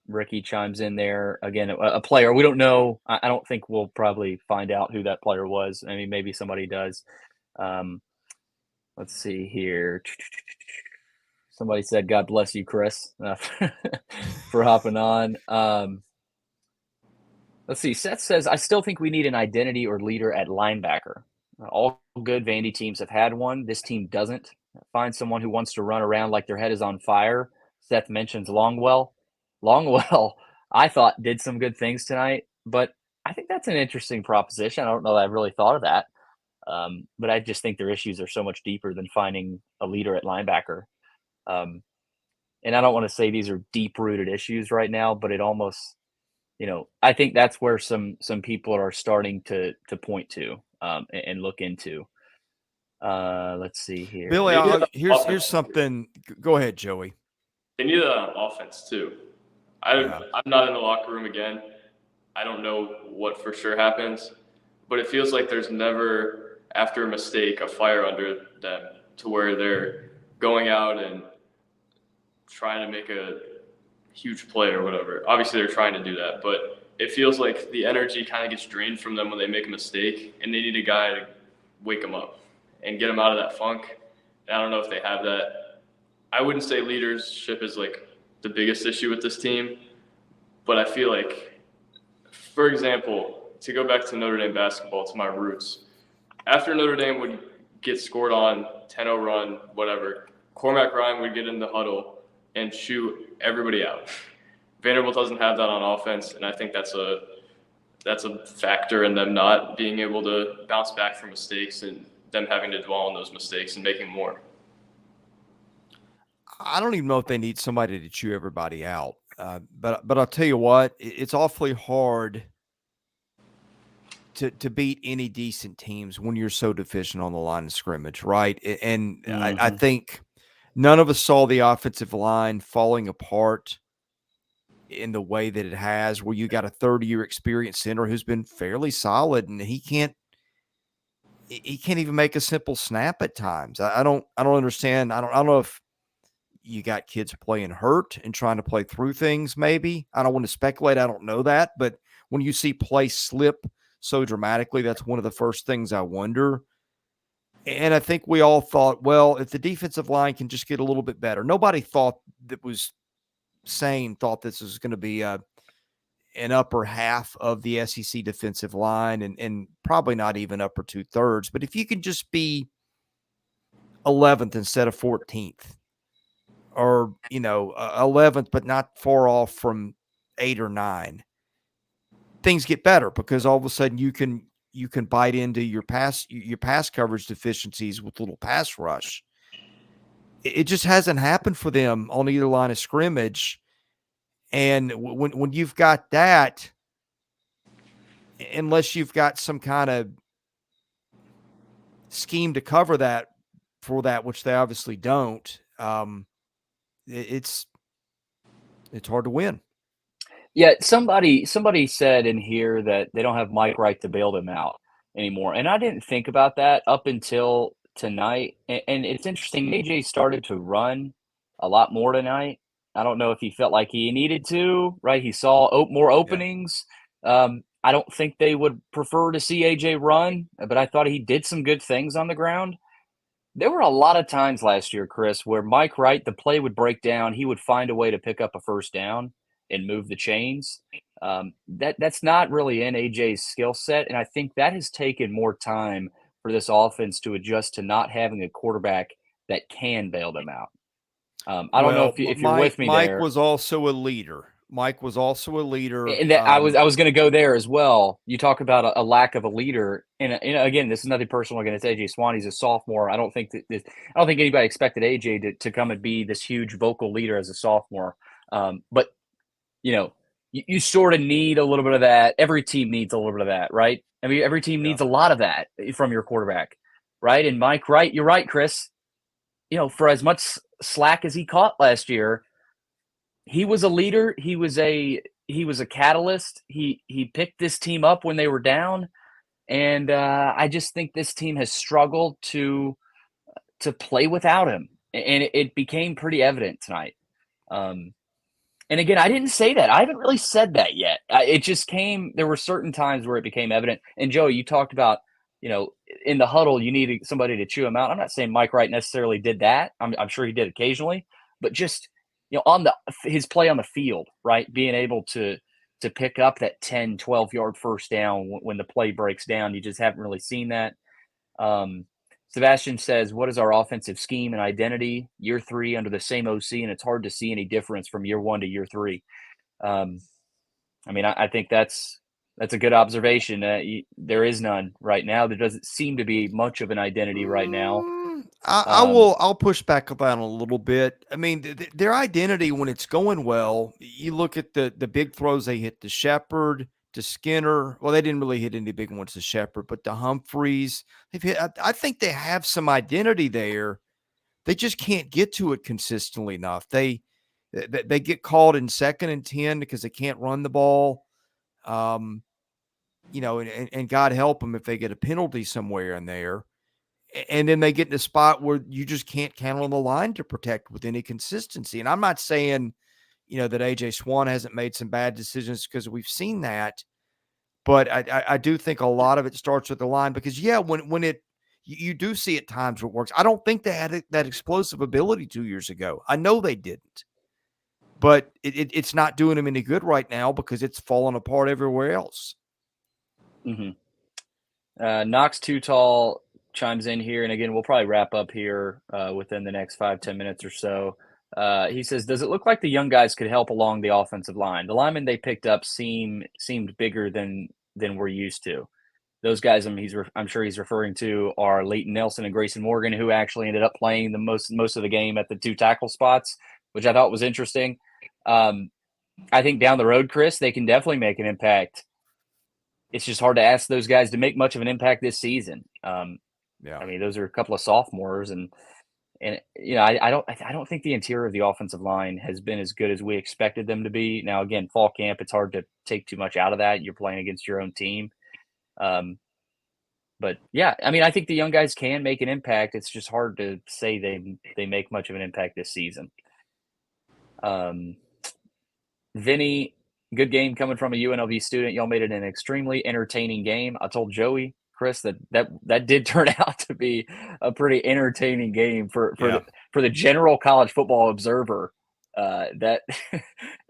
Ricky chimes in there again. A player we don't know. I don't think we'll probably find out who that player was. I mean, maybe somebody does. Let's see here. Somebody said, "God bless you, Chris," for hopping on. Let's see. Seth says, "I still think we need an identity or leader at linebacker. All good Vandy teams have had one. This team doesn't. Find someone who wants to run around like their head is on fire." Seth mentions Longwell. Longwell, I thought, did some good things tonight, but I think that's an interesting proposition. I don't know that I've really thought of that. But I just think their issues are so much deeper than finding a leader at linebacker. And I don't want to say these are deep-rooted issues right now, but it almost, I think that's where some people are starting to point to. And look into. Let's see here. Billy, here's something. Go ahead, Joey. They need an offense too. I'm not in the locker room again. I don't know what for sure happens, but it feels like there's never, after a mistake, a fire under them to where they're going out and trying to make a huge play or whatever. Obviously, they're trying to do that, but it feels like the energy kind of gets drained from them when they make a mistake, and they need a guy to wake them up and get them out of that funk. And I don't know if they have that. I wouldn't say leadership is like the biggest issue with this team, but I feel like For example, to go back to Notre Dame basketball, to my roots, after Notre Dame would get scored on, 10-0 run, whatever, Cormac Ryan would get in the huddle and shoot everybody out. Vanderbilt doesn't have that on offense, and I think that's a factor in them not being able to bounce back from mistakes and them having to dwell on those mistakes and making more. I don't even know if they need somebody to chew everybody out. But I'll tell you what, it's awfully hard to beat any decent teams when you're so deficient on the line of scrimmage, right? And I think none of us saw the offensive line falling apart in the way that it has, where you got a 30-year experienced center who's been fairly solid, and he can't even make a simple snap at times. I don't understand. I don't know if you got kids playing hurt and trying to play through things. Maybe, I don't want to speculate. I don't know that, but when you see play slip so dramatically, that's one of the first things I wonder. And I think we all thought, well, if the defensive line can just get a little bit better. Nobody thought that was sane thought this was going to be an upper half of the SEC defensive line, and probably not even upper 2/3. But if you can just be 11th instead of 14th, or 11th, but not far off from 8 or 9, things get better, because all of a sudden you can bite into your pass coverage deficiencies with little pass rush. It just hasn't happened for them on either line of scrimmage. And when you've got that, unless you've got some kind of scheme to cover that for that, which they obviously don't, it's hard to win. Yeah, somebody said in here that they don't have Mike Wright to bail them out anymore, and I didn't think about that up until tonight. And it's interesting, AJ started to run a lot more tonight. I don't know if he felt like he needed to, right? He saw more openings. I don't think they would prefer to see AJ run, but I thought he did some good things on the ground. There were a lot of times last year, Chris, where Mike Wright, the play would break down. He would find a way to pick up a first down and move the chains. That's not really in AJ's skill set, and I think that has taken more time for this offense to adjust to not having a quarterback that can bail them out. I don't know if you're with me Mike there. was also a leader. Mike was also a leader. And that I was going to go there as well. You talk about a lack of a leader, and again, this is nothing personal against AJ Swan. He's a sophomore. I don't think anybody expected AJ to come and be this huge vocal leader as a sophomore. But you sort of need a little bit of that. Every team needs a little bit of that, right? I mean, every team needs a lot of that from your quarterback, right? And Mike Wright, you're right, Chris. For as much slack as he caught last year, he was a leader. He was a catalyst. He picked this team up when they were down, and I just think this team has struggled to play without him, and it became pretty evident tonight. And again, I didn't say that. I haven't really said that yet. It just came. There were certain times where it became evident. And Joey, you talked about in the huddle you needed somebody to chew him out. I'm not saying Mike Wright necessarily did that. I'm sure he did occasionally, but just on his play on the field, right? Being able to pick up that 10, 12-yard first down when the play breaks down. You just haven't really seen that. Sebastian says, what is our offensive scheme and identity? Year 3 under the same OC, and it's hard to see any difference from year 1 to year 3. I think that's a good observation. There is none right now. There doesn't seem to be much of an identity right now. I'll push back on that a little bit. I mean, their identity when it's going well, you look at the big throws they hit to Shepard, to Skinner. Well, they didn't really hit any big ones to Shepard, but to Humphreys, they've hit. I think they have some identity there. They just can't get to it consistently enough. They get called in 2nd and 10 because they can't run the ball. And God help them if they get a penalty somewhere in there. And then they get in a spot where you just can't count on the line to protect with any consistency. And I'm not saying, that AJ Swan hasn't made some bad decisions, because we've seen that. But I do think a lot of it starts with the line, because, when you do see at times where it works. I don't think they had that explosive ability 2 years ago. I know they didn't. but it's not doing them any good right now because it's falling apart everywhere else. Mm-hmm. Knox Too Tall chimes in here, and again, we'll probably wrap up here within the next 5-10 minutes or so. He says, "Does it look like the young guys could help along the offensive line? The linemen they picked up seemed bigger than we're used to. Those guys, I'm sure he's referring to are Leighton Nelson and Grayson Morgan, who actually ended up playing the most of the game at the 2 tackle spots, which I thought was interesting. I think down the road, Chris, they can definitely make an impact. It's just hard to ask those guys to make much of an impact this season. Yeah. I mean, those are a couple of sophomores, and I don't think the interior of the offensive line has been as good as we expected them to be. Now, again, fall camp, it's hard to take too much out of that. You're playing against your own team. But yeah, I mean, I think the young guys can make an impact. It's just hard to say they make much of an impact this season. Vinny, good game coming from a UNLV student. Y'all made it an extremely entertaining game. I told Joey, Chris, that did turn out to be a pretty entertaining game for the general college football observer. That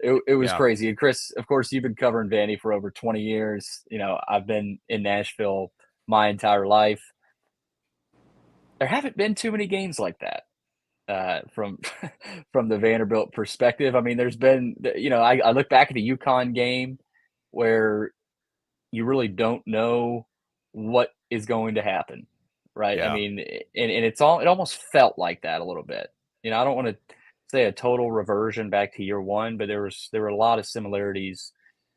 it was crazy. And Chris, of course, you've been covering Vandy for over 20 years. I've been in Nashville my entire life. There haven't been too many games like that from the Vanderbilt perspective. I mean, there's been, I look back at the UConn game where you really don't know what is going to happen, right? Yeah. I mean, and it almost felt like that a little bit. I don't want to say a total reversion back to year one, but there were a lot of similarities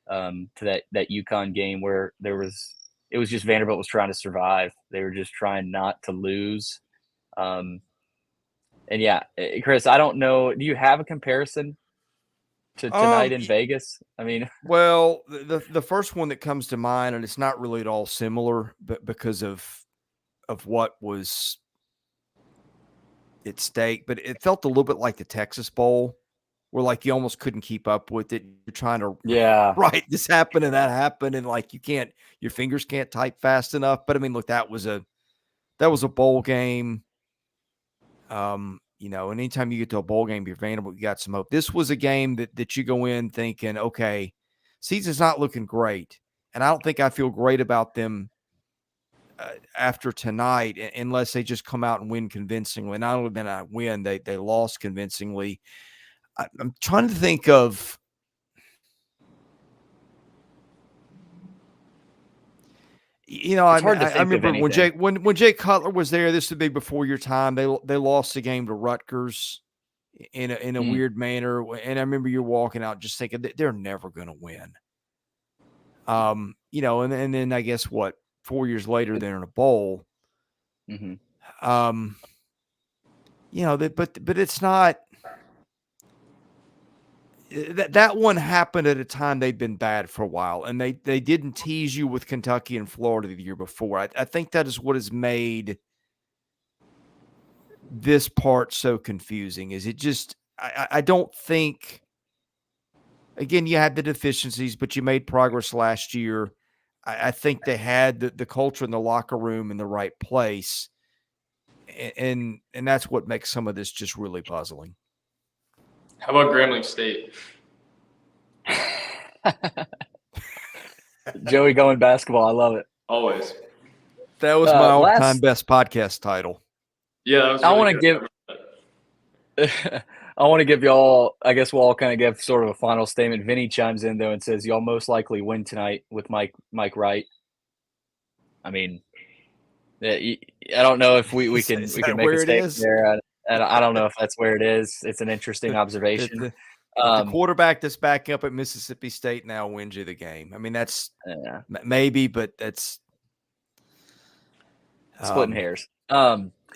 to that UConn game where it was just Vanderbilt was trying to survive. They were just trying not to lose. And yeah, Chris, I don't know. Do you have a comparison to tonight in Vegas? I mean, well, the first one that comes to mind, and it's not really at all similar, but because of what was at stake, but it felt a little bit like the Texas Bowl, where like you almost couldn't keep up with it. You're trying to right, this happened and that happened, and like your fingers can't type fast enough. But I mean, look, that was a bowl game. And anytime you get to a bowl game, you're Vanderbilt, you got some hope. This was a game that you go in thinking, okay, season's not looking great, and I don't think I feel great about them after tonight, unless they just come out and win convincingly. Not only did not win, they lost convincingly. I'm trying to think of. I remember when Jay Cutler was there. This would be before your time. They lost the game to Rutgers in a weird manner, and I remember you're walking out just thinking that they're never going to win. And then I guess 4 years later they're in a bowl. Mm-hmm. But it's not. That one happened at a time they'd been bad for a while, and they didn't tease you with Kentucky and Florida the year before. I think that is what has made this part so confusing. Is it just I don't think. Again, you had the deficiencies, but you made progress last year. I think they had the culture in the locker room in the right place, and that's what makes some of this just really puzzling. How about Grambling State? Joey going basketball. I love it. Always. That was my all-time best podcast title. Yeah, that was really I want to give y'all, I guess we'll all kind of give sort of a final statement. Vinny chimes in, though, and says, y'all most likely win tonight with Mike Wright. I mean, I don't know if we can make a statement there. I don't know if that's where it is. It's an interesting observation. The quarterback that's back up at Mississippi State now wins you the game. I mean, that's maybe, but that's splitting hairs.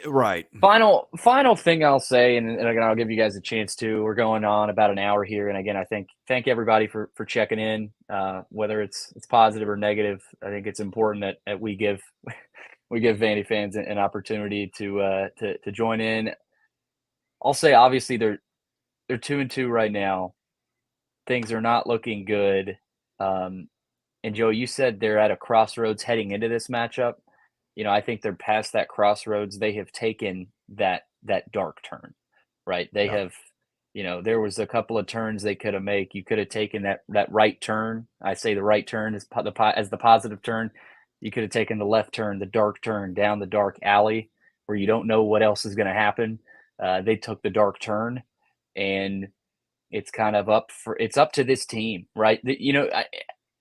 Right. Final thing I'll say, and again, I'll give you guys a chance to. We're going on about an hour here, and again, I thank everybody for checking in, whether it's positive or negative. I think it's important that we give Vandy fans an opportunity to join in. I'll say, obviously, they're 2-2 right now. Things are not looking good. And Joe, you said they're at a crossroads heading into this matchup. I think they're past that crossroads. They have taken that dark turn, right? They have there was a couple of turns they could have made. You could have taken that right turn. I say the right turn as the positive turn. You could have taken the left turn, the dark turn down the dark alley where you don't know what else is going to happen. They took the dark turn, and it's kind of up to this team, right?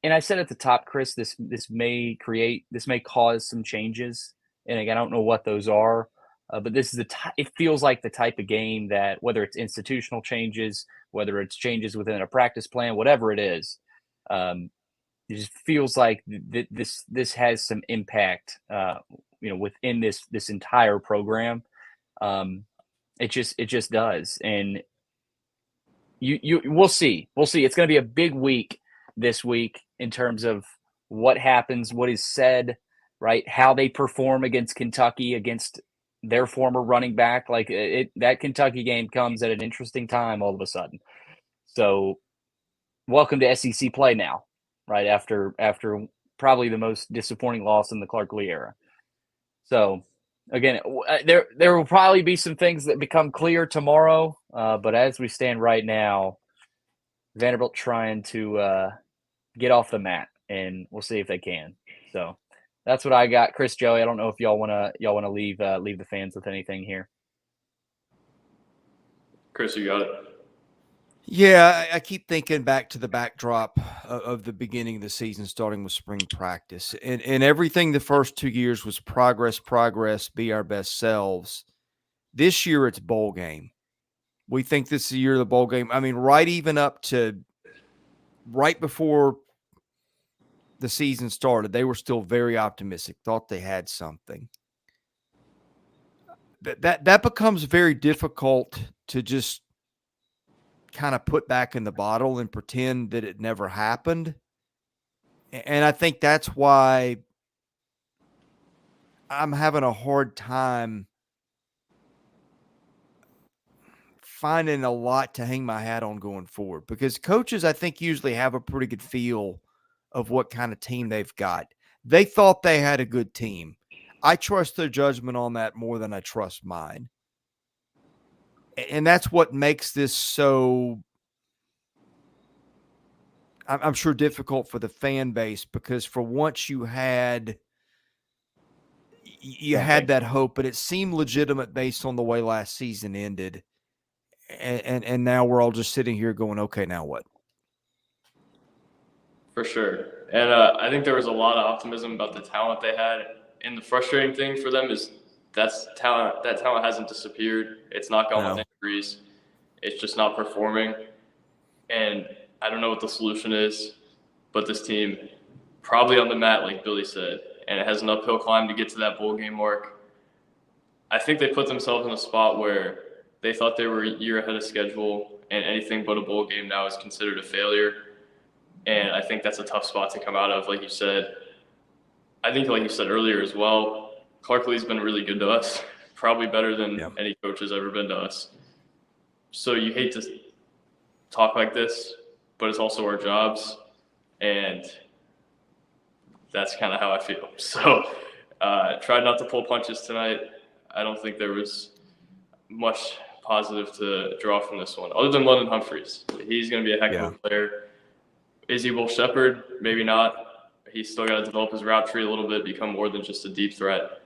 And I said at the top, Chris, this may cause some changes, and again, I don't know what those are, but this is it feels like the type of game that, whether it's institutional changes, whether it's changes within a practice plan, whatever it is, it just feels like this has some impact, within this entire program. It just does, and we'll see. It's going to be a big week this week in terms of what happens, what is said, right? How they perform against Kentucky, against their former running back. Like that Kentucky game comes at an interesting time all of a sudden. So welcome to SEC play now, right? After probably the most disappointing loss in the Clark Lee era. So again, there will probably be some things that become clear tomorrow, but as we stand right now, Vanderbilt trying to get off the mat, and we'll see if they can. So that's what I got. Chris, Joey, I don't know if y'all wanna leave the fans with anything here. Chris, you got it. Yeah, I keep thinking back to the backdrop of the beginning of the season, starting with spring practice. And everything the first 2 years was progress, be our best selves. This year, it's bowl game. We think this is the year of the bowl game. I mean, even up to right before the season started, they were still very optimistic, thought they had something. That becomes very difficult to just kind of put back in the bottle and pretend that it never happened. And I think that's why I'm having a hard time finding a lot to hang my hat on going forward, because coaches, I think, usually have a pretty good feel of what kind of team they've got. They thought they had a good team. I trust their judgment on that more than I trust mine. And that's what makes this so, I'm sure, difficult for the fan base, because for once you had that hope, but it seemed legitimate based on the way last season ended. And now we're all just sitting here going, okay, now what? For sure. And I think there was a lot of optimism about the talent they had. And the frustrating thing for them is that talent hasn't disappeared. It's not gone with injuries. It's just not performing. And I don't know what the solution is, but this team probably on the mat, like Billy said, and it has an uphill climb to get to that bowl game mark. I think they put themselves in a spot where they thought they were a year ahead of schedule, and anything but a bowl game now is considered a failure. And I think that's a tough spot to come out of, like you said. I think, like you said earlier as well, Clark Lee's been really good to us, probably better than any coach has ever been to us. So you hate to talk like this, but it's also our jobs, and that's kind of how I feel. So tried not to pull punches tonight. I don't think there was much positive to draw from this one, other than London Humphreys. He's going to be a heck of a player. Is he Will Shepherd? Maybe not. He's still got to develop his route tree a little bit, become more than just a deep threat.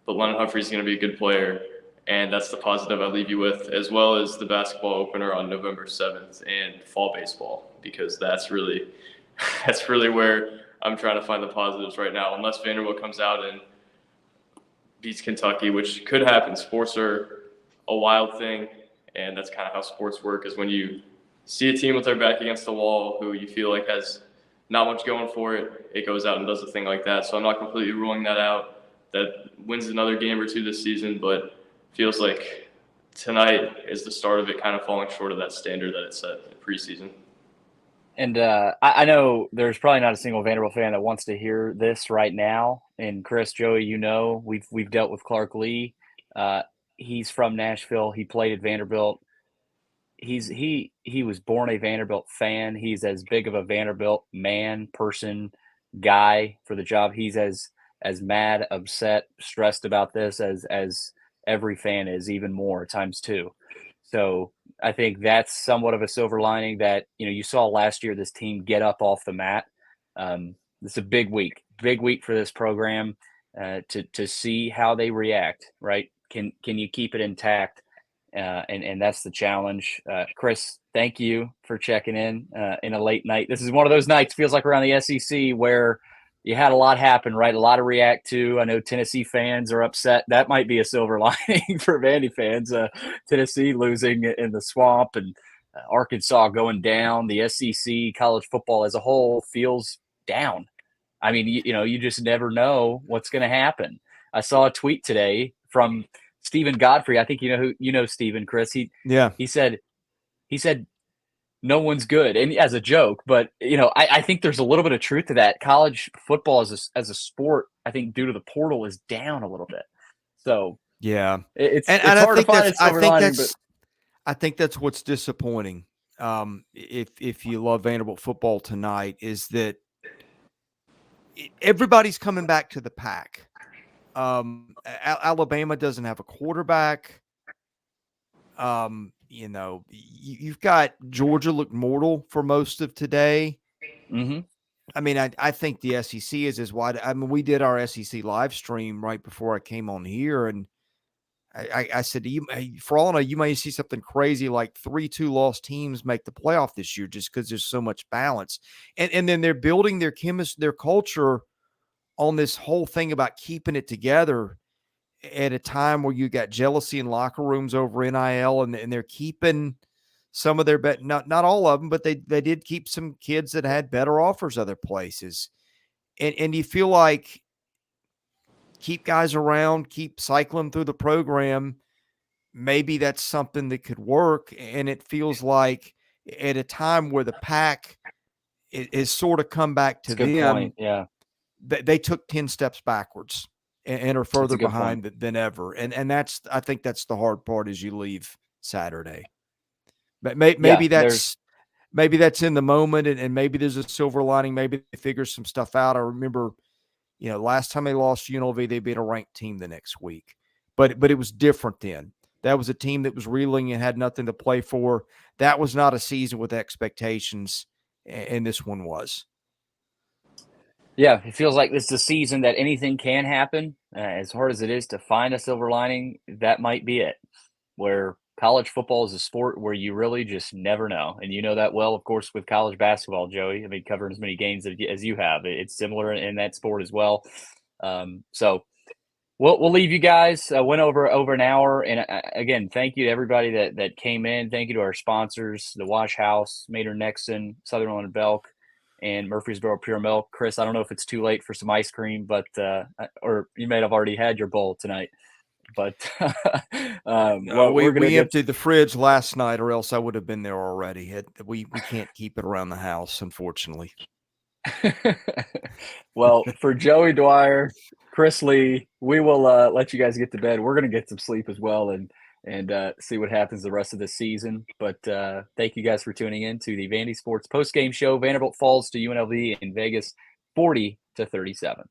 But London Humphreys is going to be a good player, and that's the positive I leave you with, as well as the basketball opener on November 7th and fall baseball, because that's really where I'm trying to find the positives right now. Unless Vanderbilt comes out and beats Kentucky, which could happen. Sports are a wild thing, and that's kind of how sports work, is when you see a team with their back against the wall who you feel like has not much going for it, it goes out and does a thing like that. So I'm not completely ruling that out. That wins another game or two this season, but feels like tonight is the start of it kind of falling short of that standard that it set in preseason. And I know there's probably not a single Vanderbilt fan that wants to hear this right now. And Chris, Joey, we've dealt with Clark Lee. He's from Nashville. He played at Vanderbilt. He was born a Vanderbilt fan. He's as big of a Vanderbilt guy for the job. He's as mad, upset, stressed about this as every fan is, even more times two. So I think that's somewhat of a silver lining that, you saw last year this team get up off the mat. This is a big week for this program to see how they react, right? Can you keep it intact? And that's the challenge. Chris, thank you for checking in a late night. This is one of those nights, feels like around the SEC, where you had a lot happen, right? A lot to react to. I know Tennessee fans are upset. That might be a silver lining for Vandy fans. Tennessee losing in the swamp and Arkansas going down. The SEC, college football as a whole, feels down. I mean, you just never know what's going to happen. I saw a tweet today from Stephen Godfrey. I think Stephen, Chris. He said no one's good, and as a joke, but I think there's a little bit of truth to that. College football as a sport, I think, due to the portal, is down a little bit. So yeah, it's hard to find a silver lining. I think that's what's disappointing. If you love Vanderbilt football tonight, is that everybody's coming back to the pack. Alabama doesn't have a quarterback. You've got Georgia look mortal for most of today. Mm-hmm. I mean, I think the SEC is as wide. I mean, we did our SEC live stream right before I came on here, and I said to you, for all I know, you may see something crazy like 3-2 lost teams make the playoff this year just because there's so much balance. And then they're building their their culture on this whole thing about keeping it together at a time where you got jealousy in locker rooms over NIL, and they're keeping some of their not all of them, but they did keep some kids that had better offers other places. And you feel like keep guys around, keep cycling through the program. Maybe that's something that could work. And it feels like at a time where the pack is sort of come back to them. Good point. Yeah. They took 10 steps backwards and are further behind than ever. And I think that's the hard part as you leave Saturday. But maybe that's in the moment, and maybe there's a silver lining. Maybe they figure some stuff out. I remember, last time they lost UNLV, they beat a ranked team the next week. But it was different then. That was a team that was reeling and had nothing to play for. That was not a season with expectations, and this one was. Yeah, it feels like this is a season that anything can happen. As hard as it is to find a silver lining, that might be it. Where college football is a sport where you really just never know. And you know that well, of course, with college basketball, Joey. I mean, covering as many games as you have. It's similar in that sport as well. So we'll leave you guys. Went over an hour. And again, thank you to everybody that came in. Thank you to our sponsors, the Wash House, Mater Nixon, Sutherland & Belk, and Murfreesboro Pure Milk. Chris, I don't know if it's too late for some ice cream, but or you may have already had your bowl tonight. But we emptied the fridge last night, or else I would have been there already. We can't keep it around the house, unfortunately. Well, for Joey Dwyer, Chris Lee, we will let you guys get to bed. We're going to get some sleep as well and see what happens the rest of the season. But thank you guys for tuning in to the VandySports postgame show. Vanderbilt falls to UNLV in Vegas 40-37.